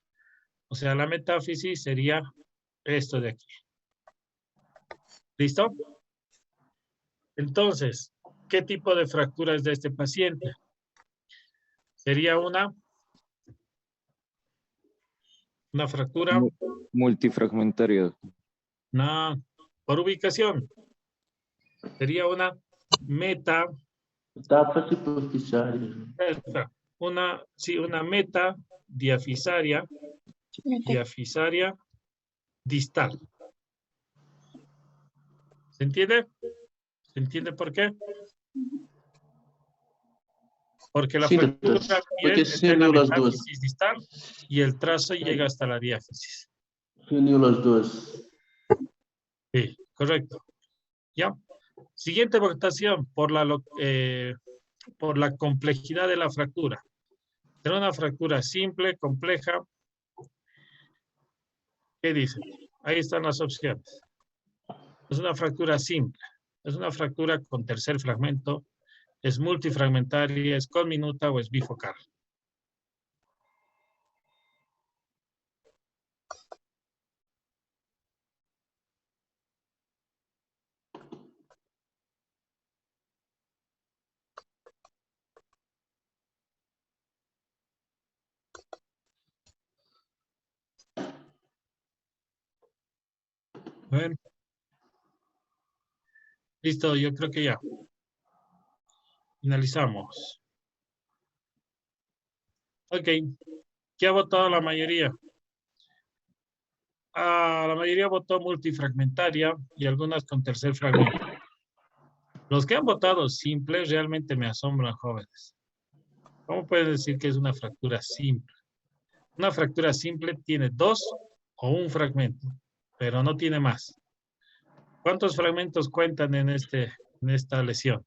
O sea, la metáfisis sería esto de aquí. ¿Listo? Entonces, ¿qué tipo de fractura es de este paciente? Sería una fractura. Multifragmentario. No, por ubicación. Sería una Etapas superficiales. una meta diafisaria distal. ¿Se entiende? ¿Se entiende por qué? Porque la Sí, fractura doctor. bien Porque está se en la unió las dos. metáfisis distal y el trazo llega hasta la diáfisis. Se unió las dos. Sí, correcto. ¿Ya? Siguiente votación por la complejidad de la fractura. Será una fractura simple, compleja. ¿Qué dice? Ahí están las opciones. Es una fractura simple. Es una fractura con tercer fragmento. Es multifragmentaria, es conminuta o es bifocal. Bueno. Listo, yo creo que ya. Finalizamos. Ok. ¿Qué ha votado la mayoría? La mayoría votó multifragmentaria y algunas con tercer fragmento. Los que han votado simple realmente me asombran, jóvenes. ¿Cómo pueden decir que es una fractura simple? Una fractura simple tiene 2 o un fragmento, pero no tiene más. ¿Cuántos fragmentos cuentan en esta lesión?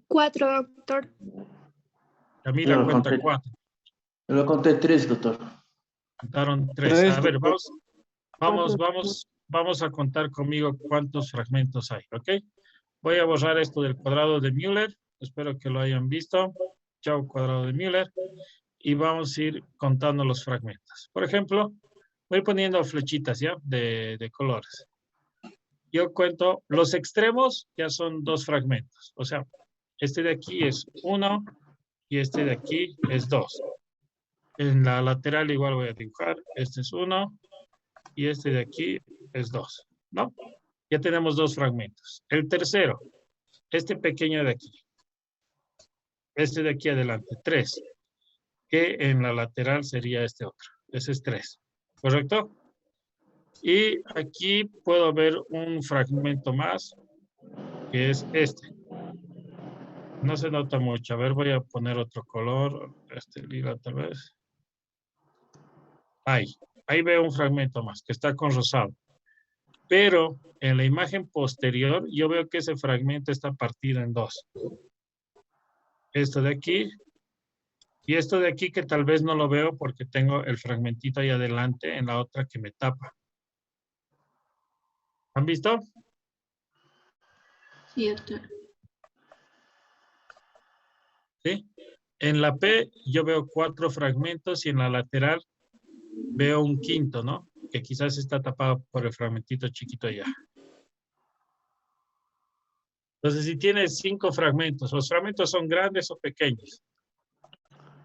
4, doctor. Camila Yo lo cuenta conté. 4. Yo lo conté 3, doctor. Contaron 3. A ver, doctor. vamos a contar conmigo cuántos fragmentos hay, ¿ok? Voy a borrar esto del cuadrado de Müller. Espero que lo hayan visto. Chao, cuadrado de Müller. Y vamos a ir contando los fragmentos. Por ejemplo, voy poniendo flechitas, ¿ya? De colores. Yo cuento los extremos, ya son 2 fragmentos. O sea, este de aquí es 1 y este de aquí es 2. En la lateral igual voy a dibujar. Este es 1 y este de aquí es 2, ¿no? Ya tenemos 2 fragmentos. El tercero, este pequeño de aquí. Este de aquí adelante, 3. Que en la lateral sería este otro. Ese es 3. ¿Correcto? Y aquí puedo ver un fragmento más, que es este. No se nota mucho. A ver, voy a poner otro color. Este lila tal vez. Ahí veo un fragmento más, que está con rosado. Pero en la imagen posterior, yo veo que ese fragmento está partido en 2. Esto de aquí y esto de aquí que tal vez no lo veo porque tengo el fragmentito ahí adelante en la otra que me tapa. ¿Han visto? Sí, doctor. ¿Sí? En la P yo veo 4 fragmentos y en la lateral veo un quinto, ¿no? Que quizás está tapado por el fragmentito chiquito allá. Entonces, si tienes 5 fragmentos, ¿los fragmentos son grandes o pequeños?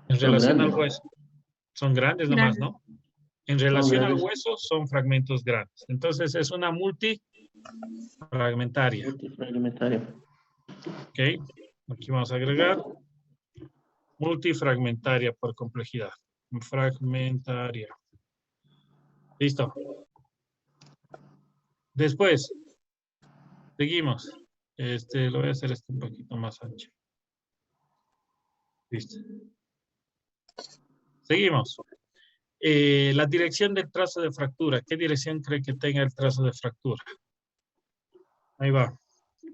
En relación al hueso. Son grandes nomás, ¿no? En relación al hueso son fragmentos grandes. Entonces, es una multifragmentaria. Ok. Aquí vamos a agregar multifragmentaria por complejidad. Fragmentaria. Listo. Después, seguimos. Lo voy a hacer un poquito más ancho. Listo. Seguimos. La dirección del trazo de fractura. ¿Qué dirección cree que tenga el trazo de fractura? Ahí va.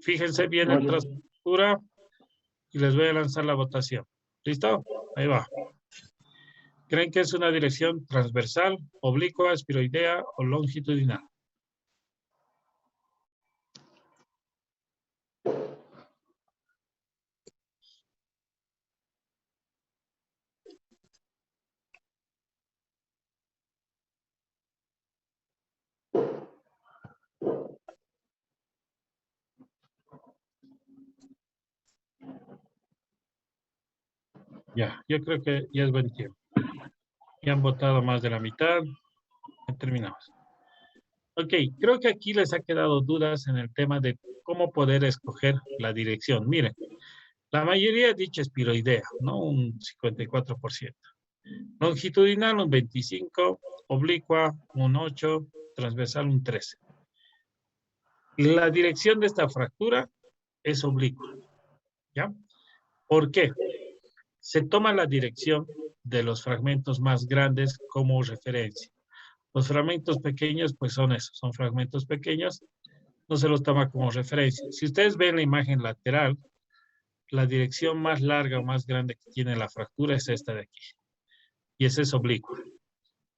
Fíjense bien el trazo de fractura y les voy a lanzar la votación. ¿Listo? Ahí va. ¿Creen que es una dirección transversal, oblicua, espiroidea o longitudinal? Ya, yo creo que ya es buen tiempo. Ya han votado más de la mitad. Ya terminamos. Ok, creo que aquí les ha quedado dudas en el tema de cómo poder escoger la dirección. Miren, la mayoría ha dicho espiroidea, ¿no? Un 54%. Longitudinal, un 25%. Oblicua, un 8%. Transversal, un 13%. La dirección de esta fractura es oblicua. ¿Ya? ¿Por qué? Se toma la dirección de los fragmentos más grandes como referencia. Los fragmentos pequeños, pues son esos, son fragmentos pequeños, no se los toma como referencia. Si ustedes ven la imagen lateral, la dirección más larga o más grande que tiene la fractura es esta de aquí. Y esa es oblicua,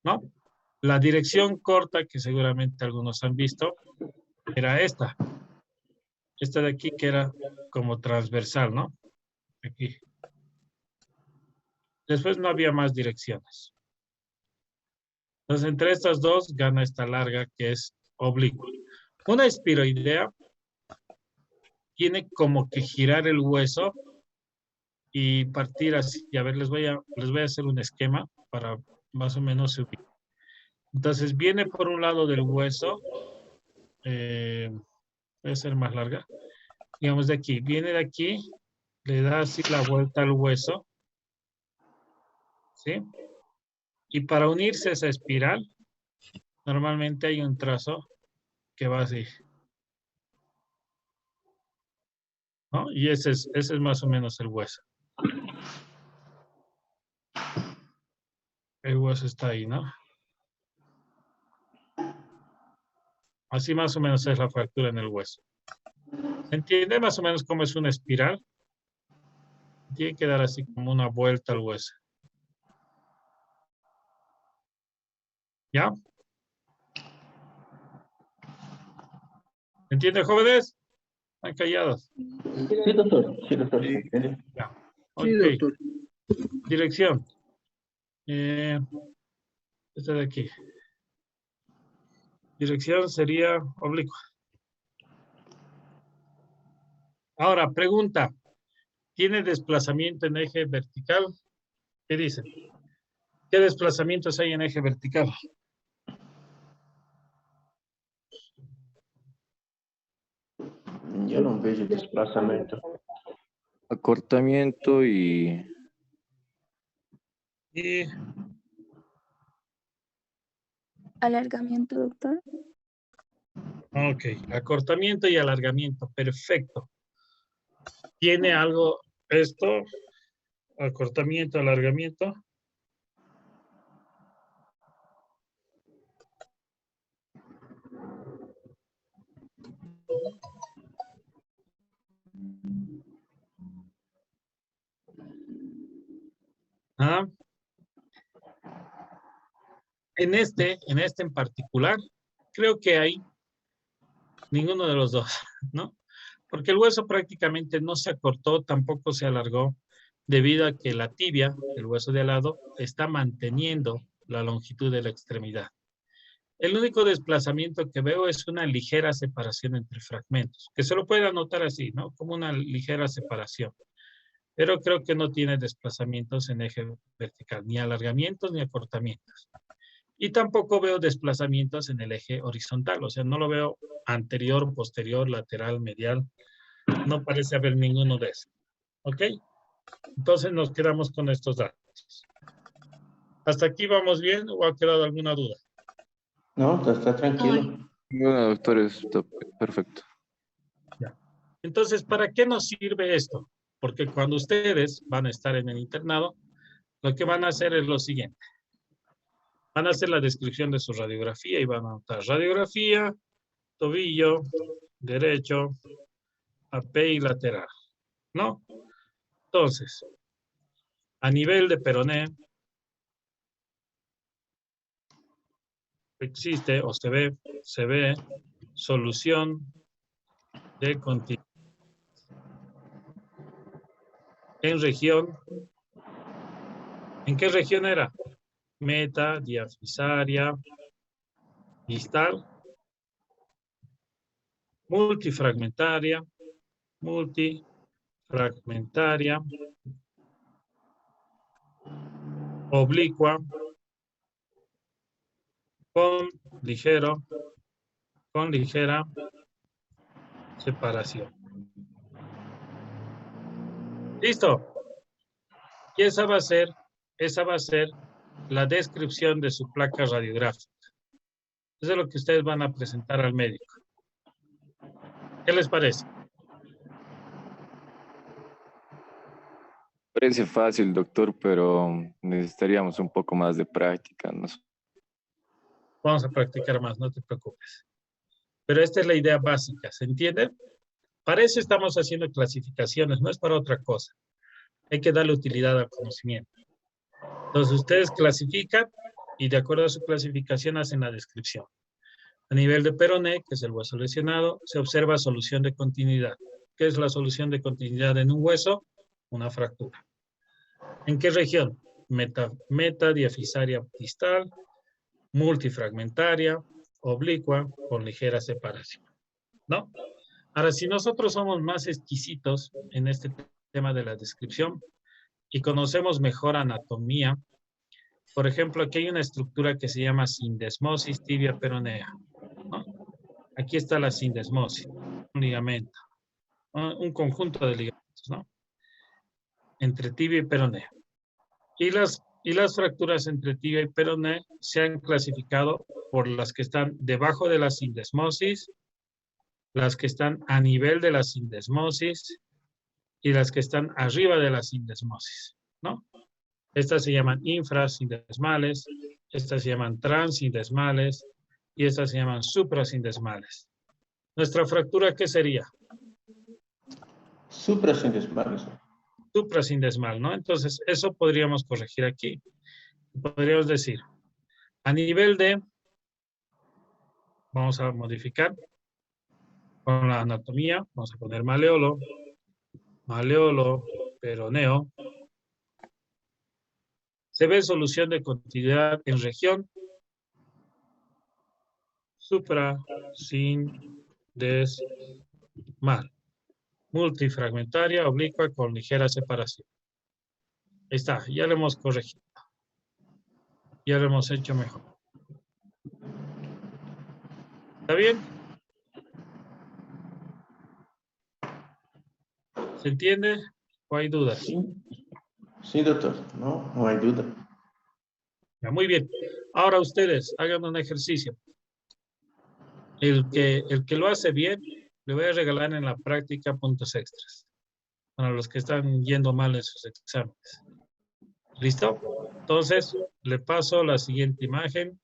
¿no? La dirección corta, que seguramente algunos han visto, era esta. Esta de aquí que era como transversal, ¿no? Aquí. Después no había más direcciones. Entonces, entre estas dos gana esta larga que es oblicua. Una espiroidea tiene como que girar el hueso y partir así. Y a ver, les voy a hacer un esquema para más o menos subir. Entonces, viene por un lado del hueso. Voy a ser más larga. Digamos de aquí. Viene de aquí. Le da así la vuelta al hueso. ¿Sí? Y para unirse a esa espiral, normalmente hay un trazo que va así. ¿No? Y ese es más o menos el hueso. El hueso está ahí, ¿no? Así más o menos es la fractura en el hueso. ¿Se entiende más o menos cómo es una espiral? Tiene que dar así como una vuelta al hueso. ¿Ya? ¿Entienden, jóvenes? Están callados. Sí, doctor. Sí, doctor. Ya. Sí, Ok. doctor. Dirección. Esta de aquí. Dirección sería oblicua. Ahora, pregunta. ¿Tiene desplazamiento en eje vertical? ¿Qué dicen? ¿Qué desplazamientos hay en eje vertical? Yo no veo desplazamiento. Acortamiento y Y Alargamiento, doctor. ok, acortamiento y alargamiento, perfecto. ¿Tiene algo esto? Acortamiento, alargamiento. ¿Ah? En este en particular, creo que hay ninguno de los dos, ¿no? Porque el hueso prácticamente no se acortó, tampoco se alargó, debido a que la tibia, el hueso de al lado, está manteniendo la longitud de la extremidad. El único desplazamiento que veo es una ligera separación entre fragmentos, que se lo puede anotar así, ¿no? Como una ligera separación. Pero creo que no tiene desplazamientos en eje vertical, ni alargamientos ni acortamientos. Y tampoco veo desplazamientos en el eje horizontal, o sea, no lo veo anterior, posterior, lateral, medial. No parece haber ninguno de esos. ¿Ok? Entonces nos quedamos con estos datos. ¿Hasta aquí vamos bien o ha quedado alguna duda? No, está tranquilo. bueno, doctor, está perfecto. Ya. Entonces, ¿para qué nos sirve esto? Porque cuando ustedes van a estar en el internado, lo que van a hacer es lo siguiente. Van a hacer la descripción de su radiografía y van a anotar radiografía, tobillo, derecho, AP y lateral, ¿no? Entonces, a nivel de peroné, existe o se ve solución de continuidad. En región, ¿en qué región era? Meta, diafisaria, distal, multifragmentaria, oblicua, con ligera separación. ¿Listo? Y esa va a ser la descripción de su placa radiográfica. Eso es lo que ustedes van a presentar al médico. ¿Qué les parece? Parece fácil, doctor, pero necesitaríamos un poco más de práctica, ¿no? Vamos a practicar más, no te preocupes. Pero esta es la idea básica, ¿se entiende? Para eso estamos haciendo clasificaciones, no es para otra cosa. Hay que darle utilidad al conocimiento. Entonces, ustedes clasifican y de acuerdo a su clasificación hacen la descripción. A nivel de peroné, que es el hueso lesionado, se observa solución de continuidad. ¿Qué es la solución de continuidad en un hueso? Una fractura. ¿En qué región? Meta, diafisaria distal, multifragmentaria, oblicua, con ligera separación. ¿No? Ahora, si nosotros somos más exquisitos en este tema de la descripción y conocemos mejor anatomía, por ejemplo, aquí hay una estructura que se llama sindesmosis tibia peronea, ¿no? Aquí está la sindesmosis, un ligamento, ¿no? Un conjunto de ligamentos, ¿no? Entre tibia y peronea. Y las fracturas entre tibia y peroné se han clasificado por las que están debajo de la sindesmosis, las que están a nivel de la sindesmosis y las que están arriba de la sindesmosis, ¿no? Estas se llaman infrasindesmales, estas se llaman transindesmales, y estas se llaman suprasindesmales. ¿Nuestra fractura qué sería? Suprasindesmales. Suprasindesmal, ¿no? Entonces, eso podríamos corregir aquí. Podríamos decir, a nivel de, vamos a modificar con la anatomía, vamos a poner maleolo, peroneo. Se ve solución de continuidad en región suprasindesmal, multifragmentaria, oblicua, con ligera separación. Ahí está, ya lo hemos corregido. Ya lo hemos hecho mejor. ¿Está bien? ¿Se entiende? ¿O hay dudas? Sí, sí, doctor. No, no hay duda. Ya, muy bien. Ahora ustedes hagan un ejercicio. El que lo hace bien, le voy a regalar en la práctica puntos extras. Para los que están yendo mal en sus exámenes. ¿Listo? Entonces, le paso la siguiente imagen.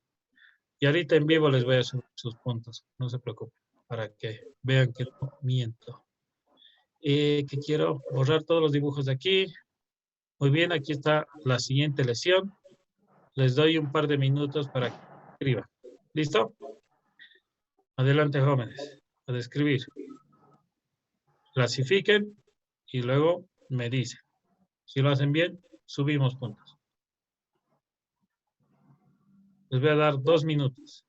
Y ahorita en vivo les voy a subir sus puntos. No se preocupen. Para que vean que no miento. Que quiero borrar todos los dibujos de aquí. Muy bien, aquí está la siguiente lesión. Les doy un par de minutos para que escriban. ¿Listo? Adelante, jóvenes. A describir. Clasifiquen y luego me dicen. Si lo hacen bien, subimos puntos. Les voy a dar 2 minutos.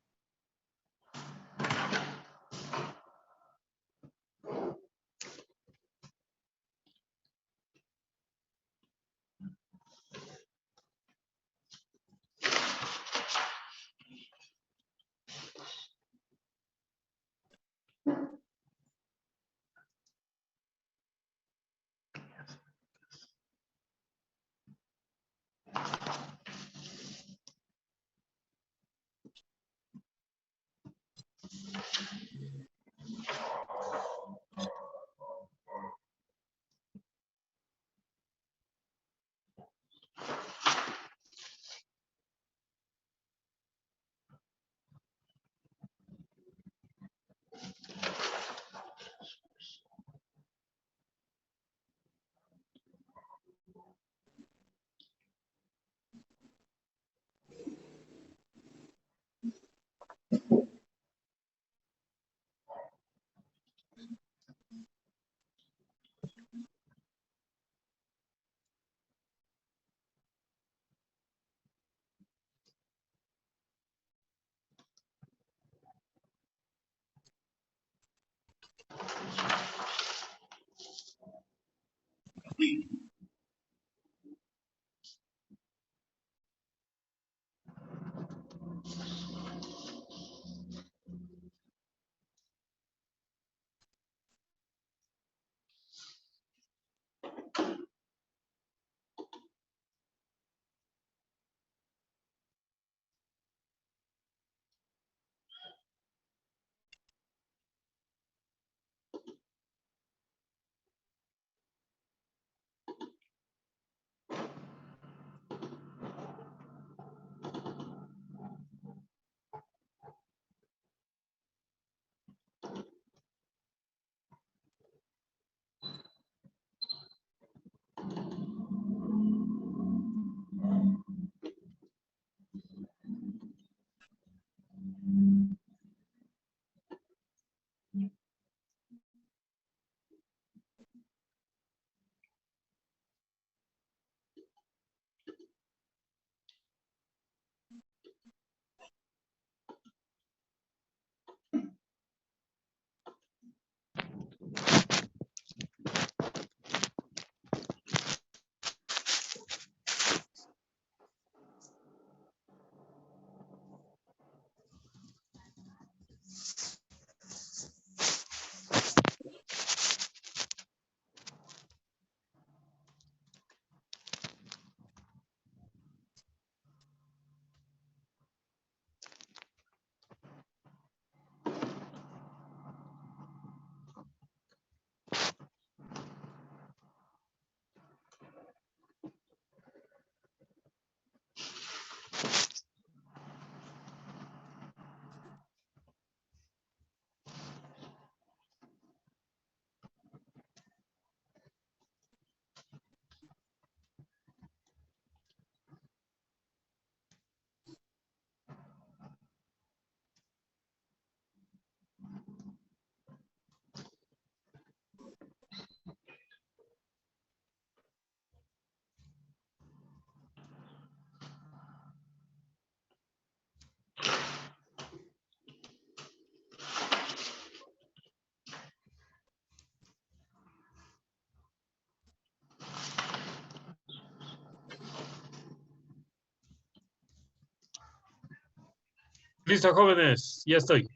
Listo, jóvenes, ya estoy.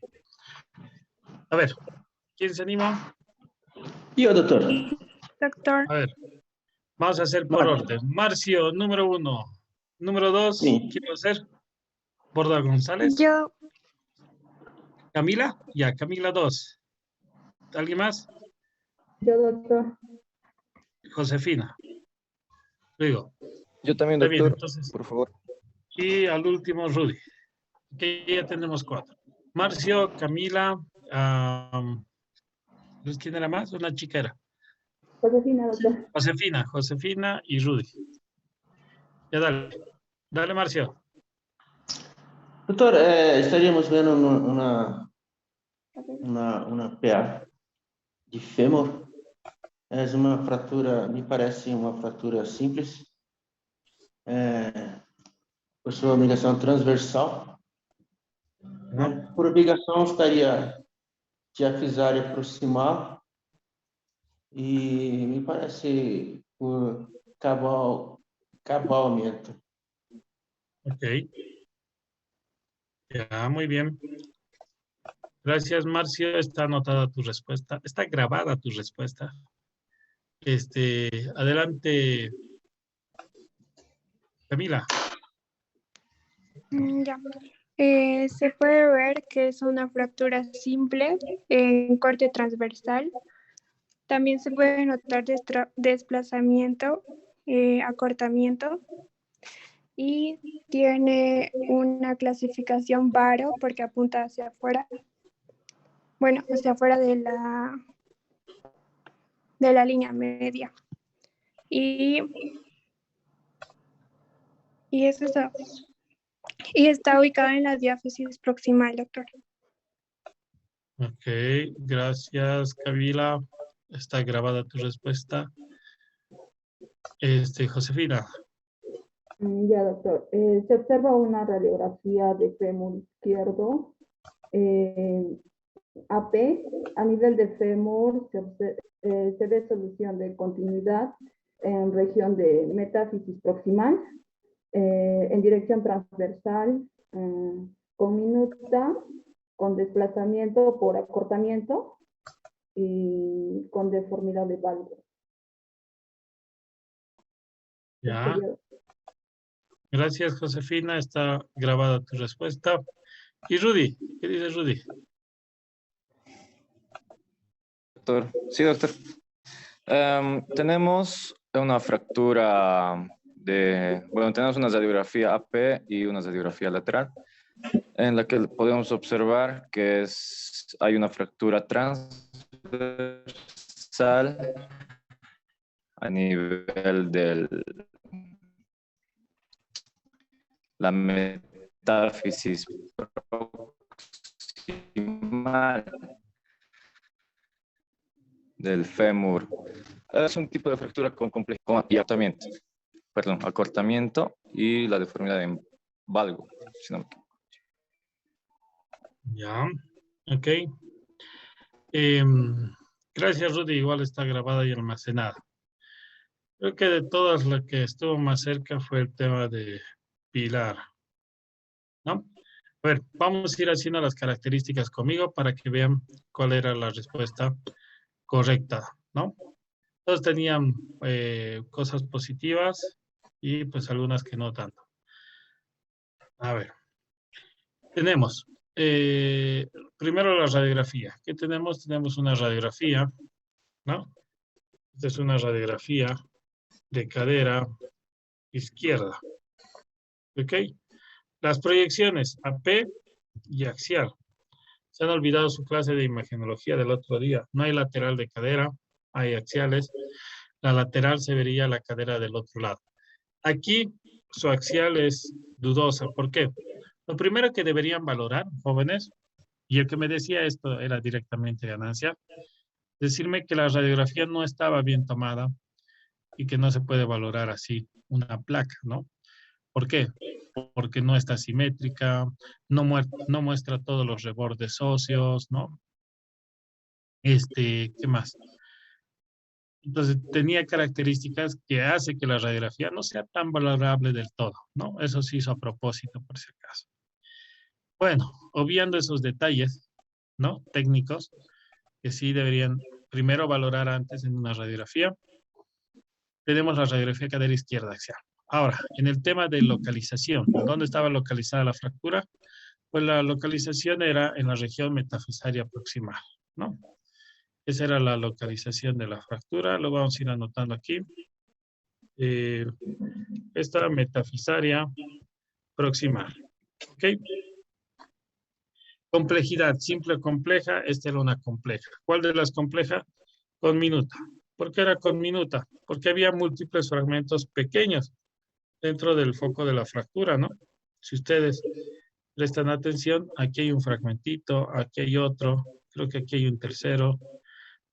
A ver, ¿quién se anima? Yo, doctor. Doctor. A ver, vamos a hacer por orden. Marcio, número 1. Número 2, Sí. ¿quién va a ser? Borda González. Yo. Camila, ya, Camila 2. ¿Alguien más? Yo, doctor. Josefina. Luego. Yo también, Está bien, doctor, entonces. por favor. Y al último, Rudy. Que ya tenemos 4. Marcio, Camila, ¿quién era más? Una chica era. Josefina, doctor. Josefina y Rudy. Ya dale. Dale, Marcio. Doutor, estaríamos vendo uma PA de fêmur. É uma fratura, me parece uma fratura simples. Por sua obrigação transversal. Por obrigação, estaria diafisária proximal. E me parece por cabalgamento. Ok. Ya, muy bien. Gracias, Marcio. Está anotada tu respuesta. Está grabada tu respuesta. Adelante, Camila. Ya. Se puede ver que es una fractura simple en corte transversal. También se puede notar desplazamiento, acortamiento. Y tiene una clasificación varo porque apunta hacia afuera. Bueno, hacia afuera de la línea media. Y eso está. Y está ubicada en la diáfisis proximal, doctor. Ok, gracias, Camila. Está grabada tu respuesta. Josefina. Ya, doctor. Se observa una radiografía de fémur izquierdo. AP, a nivel de fémur se ve solución de continuidad en región de metáfisis proximal, en dirección transversal, con minuta, con desplazamiento por acortamiento y con deformidad de valgo. Ya. Gracias, Josefina. Está grabada tu respuesta. ¿Y Rudy? ¿Qué dice Rudy? Doctor. Sí, doctor. Tenemos una fractura tenemos una radiografía AP y una radiografía lateral, en la que podemos observar que hay una fractura transversal a nivel de la metáfisis proximal del fémur. Es un tipo de fractura con acortamiento y la deformidad en valgo, si no me equivoco. Ya, ok. Gracias, Rudy. Igual está grabada y almacenada. Creo que de todas la que estuvo más cerca fue el tema de Pilar, ¿no? A ver, vamos a ir haciendo las características conmigo para que vean cuál era la respuesta correcta, ¿no? Todos tenían cosas positivas y pues algunas que no tanto. A ver, tenemos primero la radiografía. ¿Qué tenemos? Tenemos una radiografía, ¿no? Esta es una radiografía de cadera izquierda. ¿Ok? Las proyecciones AP y axial. Se han olvidado su clase de imagenología del otro día. No hay lateral de cadera, hay axiales. La lateral se vería la cadera del otro lado. Aquí su axial es dudosa. ¿Por qué? Lo primero que deberían valorar, jóvenes, y el que me decía esto era directamente ganancia, decirme que la radiografía no estaba bien tomada y que no se puede valorar así una placa, ¿no? ¿Por qué? Porque no está simétrica, no muestra todos los rebordes óseos, ¿no? ¿Qué más? Entonces tenía características que hace que la radiografía no sea tan valorable del todo, ¿no? Eso se hizo a propósito, por si acaso. Bueno, obviando esos detalles, ¿no? Técnicos, que sí deberían primero valorar antes en una radiografía. Tenemos la radiografía cadera izquierda axial. Ahora, en el tema de localización, ¿dónde estaba localizada la fractura? Pues la localización era en la región metafisaria proximal, ¿no? Esa era la localización de la fractura. Lo vamos a ir anotando aquí. Esta metafisaria proximal. ¿Ok? Complejidad, simple o compleja. Esta era una compleja. ¿Cuál de las complejas? Conminuta. ¿Por qué era conminuta? Porque había múltiples fragmentos pequeños dentro del foco de la fractura, ¿no? Si ustedes prestan atención, aquí hay un fragmentito, aquí hay otro, creo que aquí hay un tercero,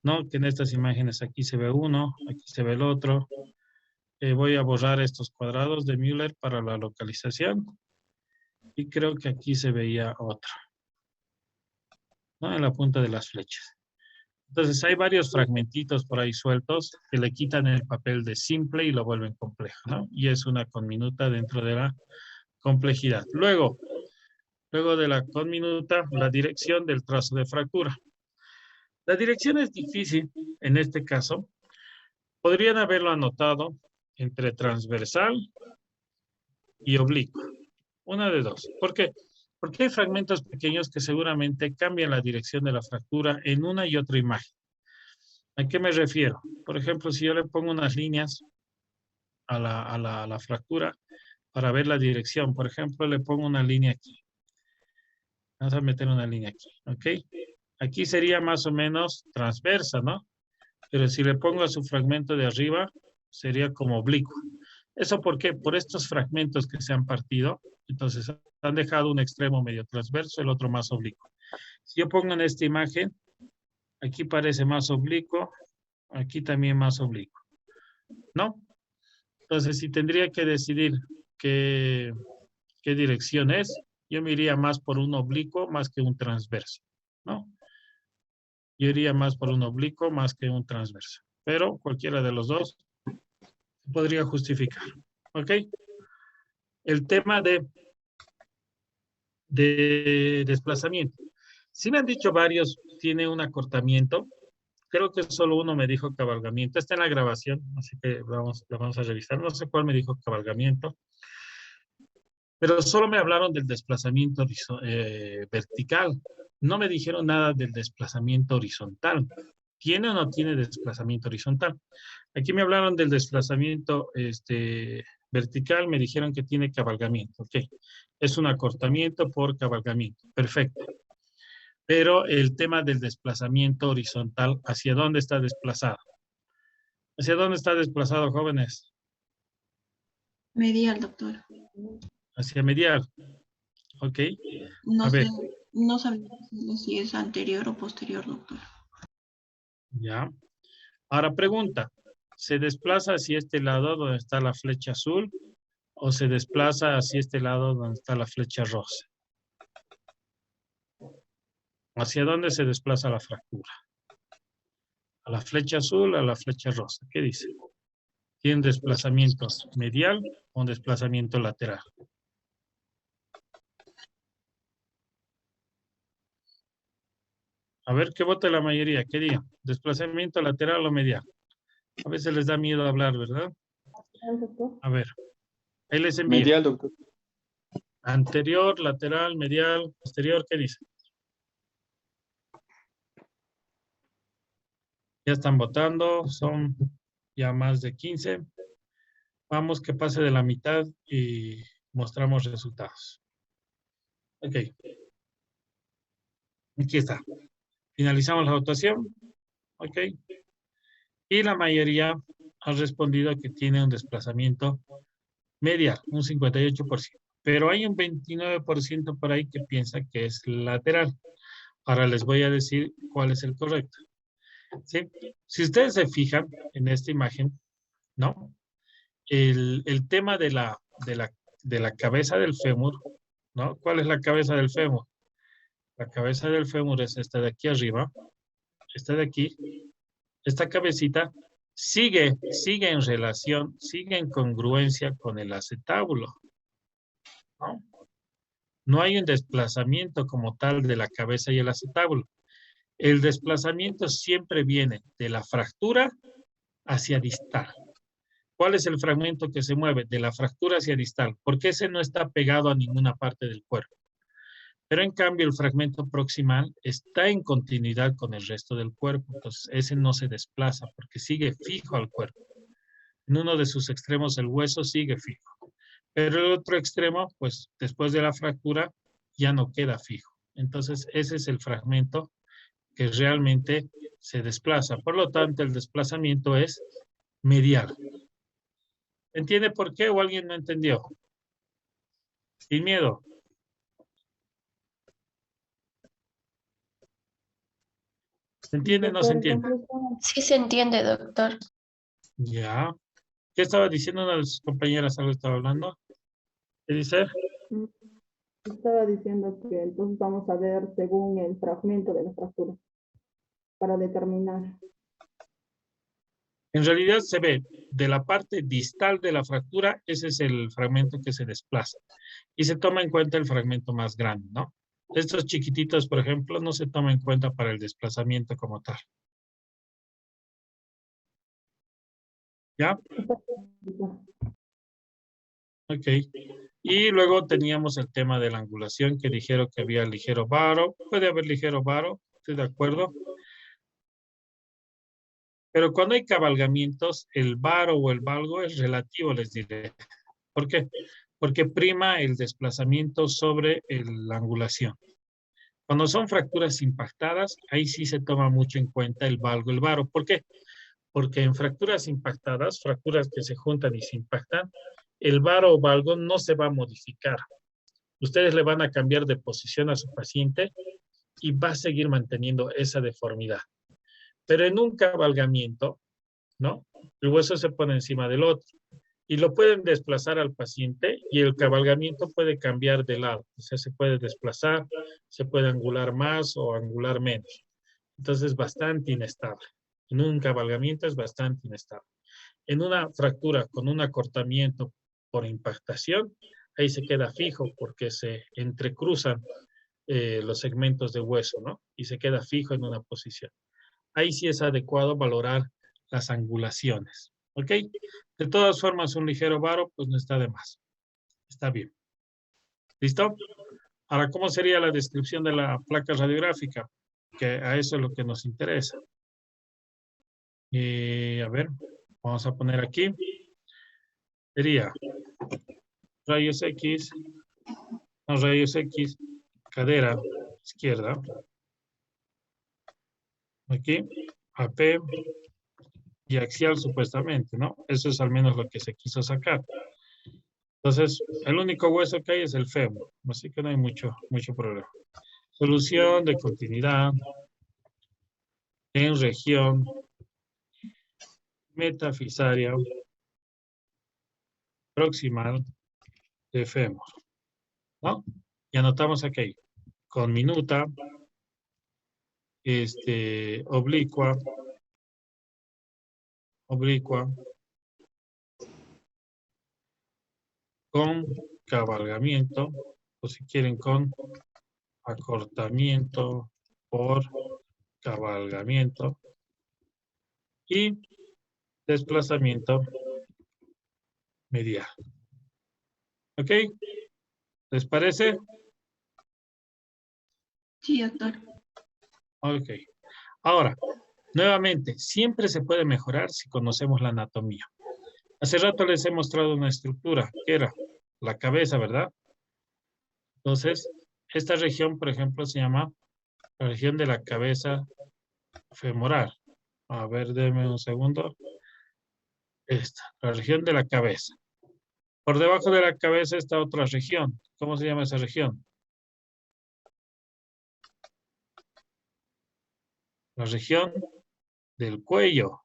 ¿no? Que en estas imágenes aquí se ve uno, aquí se ve el otro. Voy a borrar estos cuadrados de Müller para la localización. Y creo que aquí se veía otro, ¿no? En la punta de las flechas. Entonces hay varios fragmentitos por ahí sueltos que le quitan el papel de simple y lo vuelven complejo, ¿no? Y es una conminuta dentro de la complejidad. Luego de la conminuta, la dirección del trazo de fractura. La dirección es difícil en este caso. Podrían haberlo anotado entre transversal y oblicuo. Una de dos. ¿Por qué? Porque hay fragmentos pequeños que seguramente cambian la dirección de la fractura en una y otra imagen. ¿A qué me refiero? Por ejemplo, si yo le pongo unas líneas a la fractura para ver la dirección, por ejemplo, le pongo una línea aquí. Vamos a meter una línea aquí, ¿ok? Aquí sería más o menos transversa, ¿no? Pero si le pongo a su fragmento de arriba, sería como oblicuo. ¿Eso por qué? Por estos fragmentos que se han partido, entonces han dejado un extremo medio transverso, el otro más oblicuo. Si yo pongo en esta imagen, aquí parece más oblicuo, aquí también más oblicuo, ¿no? Entonces, si tendría que decidir qué dirección es, yo me iría más por un oblicuo más que un transverso, ¿no? Yo iría más por un oblicuo más que un transverso. Pero cualquiera de los dos podría justificar, ¿ok? El tema de desplazamiento. Si me han dicho varios, tiene un acortamiento. Creo que solo uno me dijo cabalgamiento. Está en la grabación, así que lo vamos a revisar. No sé cuál me dijo cabalgamiento. Pero solo me hablaron del desplazamiento vertical. No me dijeron nada del desplazamiento horizontal. ¿Tiene o no tiene desplazamiento horizontal? Aquí me hablaron del desplazamiento vertical, me dijeron que tiene cabalgamiento. Ok, es un acortamiento por cabalgamiento. Perfecto. Pero el tema del desplazamiento horizontal, ¿hacia dónde está desplazado? ¿Hacia dónde está desplazado, jóvenes? Medial, doctor. Hacia medial. Ok. No A ver. No sabía si es anterior o posterior, doctor. Ya. Ahora pregunta, ¿se desplaza hacia este lado donde está la flecha azul o se desplaza hacia este lado donde está la flecha rosa? ¿Hacia dónde se desplaza la fractura? ¿A la flecha azul o a la flecha rosa? ¿Qué dice? ¿Tiene desplazamiento medial o un desplazamiento lateral? A ver qué vota la mayoría. ¿Qué diga? ¿Desplazamiento lateral o medial? A veces les da miedo hablar, ¿verdad? A ver. Ahí les envío. Medial, doctor. Anterior, lateral, medial, posterior, ¿qué dice? Ya están votando, son ya más de 15. Vamos que pase de la mitad y mostramos resultados. Ok. Aquí está. Finalizamos la votación. Ok. Y la mayoría ha respondido que tiene un desplazamiento medial, un 58%. Pero hay un 29% por ahí que piensa que es lateral. Ahora les voy a decir cuál es el correcto. ¿Sí? Si ustedes se fijan en esta imagen, ¿no? El tema de la cabeza del fémur, ¿no? ¿Cuál es la cabeza del fémur? La cabeza del fémur es esta de aquí arriba, esta de aquí. Esta cabecita sigue en relación, sigue en congruencia con el acetábulo, ¿no? No hay un desplazamiento como tal de la cabeza y el acetábulo. El desplazamiento siempre viene de la fractura hacia distal. ¿Cuál es el fragmento que se mueve? De la fractura hacia distal, porque ese no está pegado a ninguna parte del cuerpo. Pero en cambio el fragmento proximal está en continuidad con el resto del cuerpo, entonces ese no se desplaza porque sigue fijo al cuerpo. En uno de sus extremos el hueso sigue fijo, pero el otro extremo, pues después de la fractura, ya no queda fijo. Entonces ese es el fragmento que realmente se desplaza. Por lo tanto, el desplazamiento es medial. ¿Entiende por qué o alguien no entendió? Sin miedo. ¿Se entiende o no se entiende? Sí se entiende, doctor. Ya. ¿Qué estaba diciendo una de sus compañeras? ¿Algo estaba hablando? ¿Qué dice? Estaba diciendo que entonces vamos a ver según el fragmento de la fractura para determinar. En realidad se ve de la parte distal de la fractura, ese es el fragmento que se desplaza. Y se toma en cuenta el fragmento más grande, ¿no? Estos chiquititos, por ejemplo, no se toma en cuenta para el desplazamiento como tal. ¿Ya? Ok. Y luego teníamos el tema de la angulación, que dijeron que había ligero varo. Puede haber ligero varo, estoy de acuerdo. Pero cuando hay cabalgamientos, el varo o el valgo es relativo, les diré. ¿Por qué? Porque prima el desplazamiento sobre la angulación. Cuando son fracturas impactadas, ahí sí se toma mucho en cuenta el valgo, el varo. ¿Por qué? Porque en fracturas impactadas, fracturas que se juntan y se impactan, el varo o valgo no se va a modificar. Ustedes le van a cambiar de posición a su paciente y va a seguir manteniendo esa deformidad. Pero en un cabalgamiento, ¿no? El hueso se pone encima del otro y lo pueden desplazar al paciente y el cabalgamiento puede cambiar de lado. O sea, se puede desplazar, se puede angular más o angular menos. Entonces es bastante inestable. En un cabalgamiento es bastante inestable. En una fractura con un acortamiento por impactación, ahí se queda fijo porque se entrecruzan los segmentos de hueso, ¿no? Y se queda fijo en una posición. Ahí sí es adecuado valorar las angulaciones, ¿ok? De todas formas, un ligero varo, pues no está de más. Está bien. ¿Listo? Ahora, ¿cómo sería la descripción de la placa radiográfica? Que a eso es lo que nos interesa. A ver, vamos a poner aquí. Sería rayos X, no, rayos X, cadera izquierda. Aquí, AP y axial supuestamente, ¿no? Eso es al menos lo que se quiso sacar. Entonces, el único hueso que hay es el fémur, así que no hay mucho problema. Solución de continuidad en región metafisaria proximal de fémur, ¿no? Y anotamos aquí, con minuta, oblicua, con cabalgamiento, o si quieren con acortamiento por cabalgamiento y desplazamiento medial. ¿Ok? ¿Les parece? Sí, doctor. Ok. Ahora, nuevamente, siempre se puede mejorar si conocemos la anatomía. Hace rato les he mostrado una estructura, que era la cabeza, ¿verdad? Entonces, esta región, por ejemplo, se llama la región de la cabeza femoral. A ver, denme un segundo. Esta, la región de la cabeza. Por debajo de la cabeza está otra región. ¿Cómo se llama esa región? La región del cuello.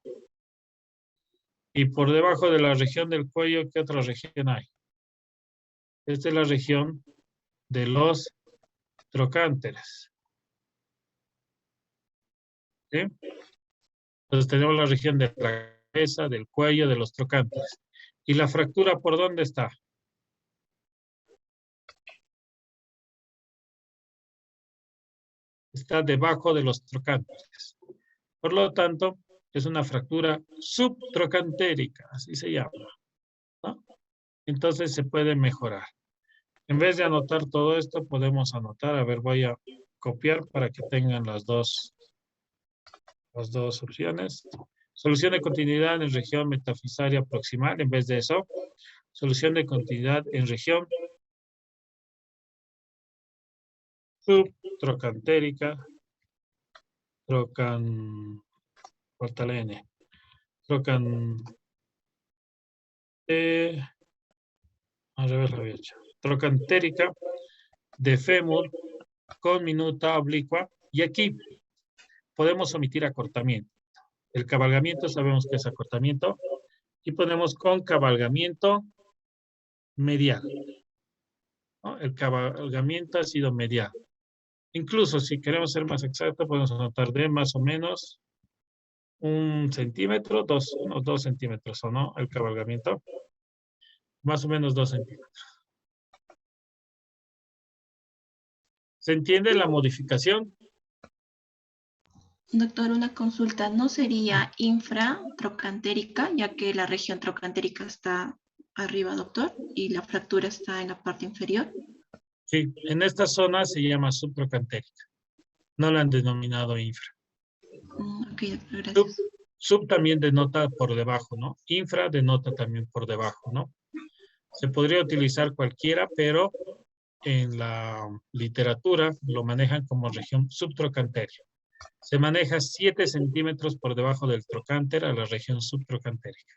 Y por debajo de la región del cuello, ¿qué otra región hay? Esta es la región de los trocánteres. ¿Sí? Entonces tenemos la región de la cabeza, del cuello, de los trocánteres. ¿Y la fractura por dónde está? está debajo de los trocánteres. Por lo tanto, es una fractura subtrocantérica, así se llama, ¿no? Entonces se puede mejorar. En vez de anotar todo esto, podemos anotar, a ver, voy a copiar para que tengan las dos opciones. Solución de continuidad en región metafisaria proximal, en vez de eso, solución de continuidad en región subtrocantérica, corta la N, al revés lo había hecho, trocantérica de fémur con minuta oblicua, y aquí podemos omitir acortamiento. El cabalgamiento sabemos que es acortamiento, y ponemos con cabalgamiento medial, ¿no? El cabalgamiento ha sido medial. Incluso si queremos ser más exactos, podemos anotar de más o menos 1 centímetro, unos 2 centímetros, ¿o no? El cabalgamiento. Más o menos 2 centímetros. ¿Se entiende la modificación? Doctor, una consulta. ¿No sería infratrocantérica, ya que la región trocantérica está arriba, doctor, y la fractura está en la parte inferior? Sí, en esta zona se llama subtrocantérica. No la han denominado infra. Ok, doctor, gracias. Sub también denota por debajo, ¿no? Infra denota también por debajo, ¿no? Se podría utilizar cualquiera, pero en la literatura lo manejan como región subtrocantérica. Se maneja 7 centímetros por debajo del trocánter a la región subtrocantérica.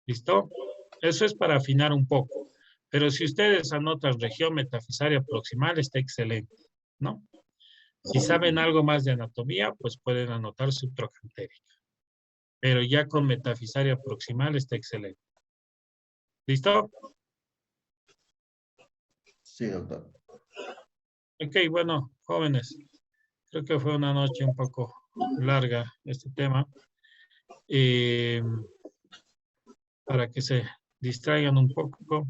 ¿Listo? Eso es para afinar un poco. Pero si ustedes anotan región metafisaria proximal, está excelente, ¿no? Si saben algo más de anatomía, pues pueden anotar subtrocantérica. Pero ya con metafisaria proximal está excelente. ¿Listo? Sí, doctor. Ok, bueno, jóvenes. Creo que fue una noche un poco larga este tema. Para que se distraigan un poco,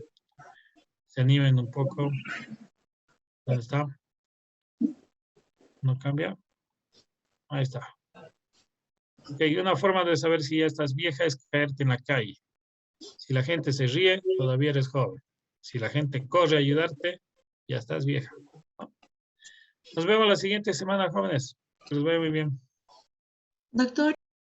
se animen un poco. ¿Dónde está? ¿No cambia? Ahí está. Ok, una forma de saber si ya estás vieja es caerte en la calle. Si la gente se ríe, todavía eres joven. Si la gente corre a ayudarte, ya estás vieja. Nos vemos la siguiente semana, jóvenes. Que les vaya muy bien. Doctor.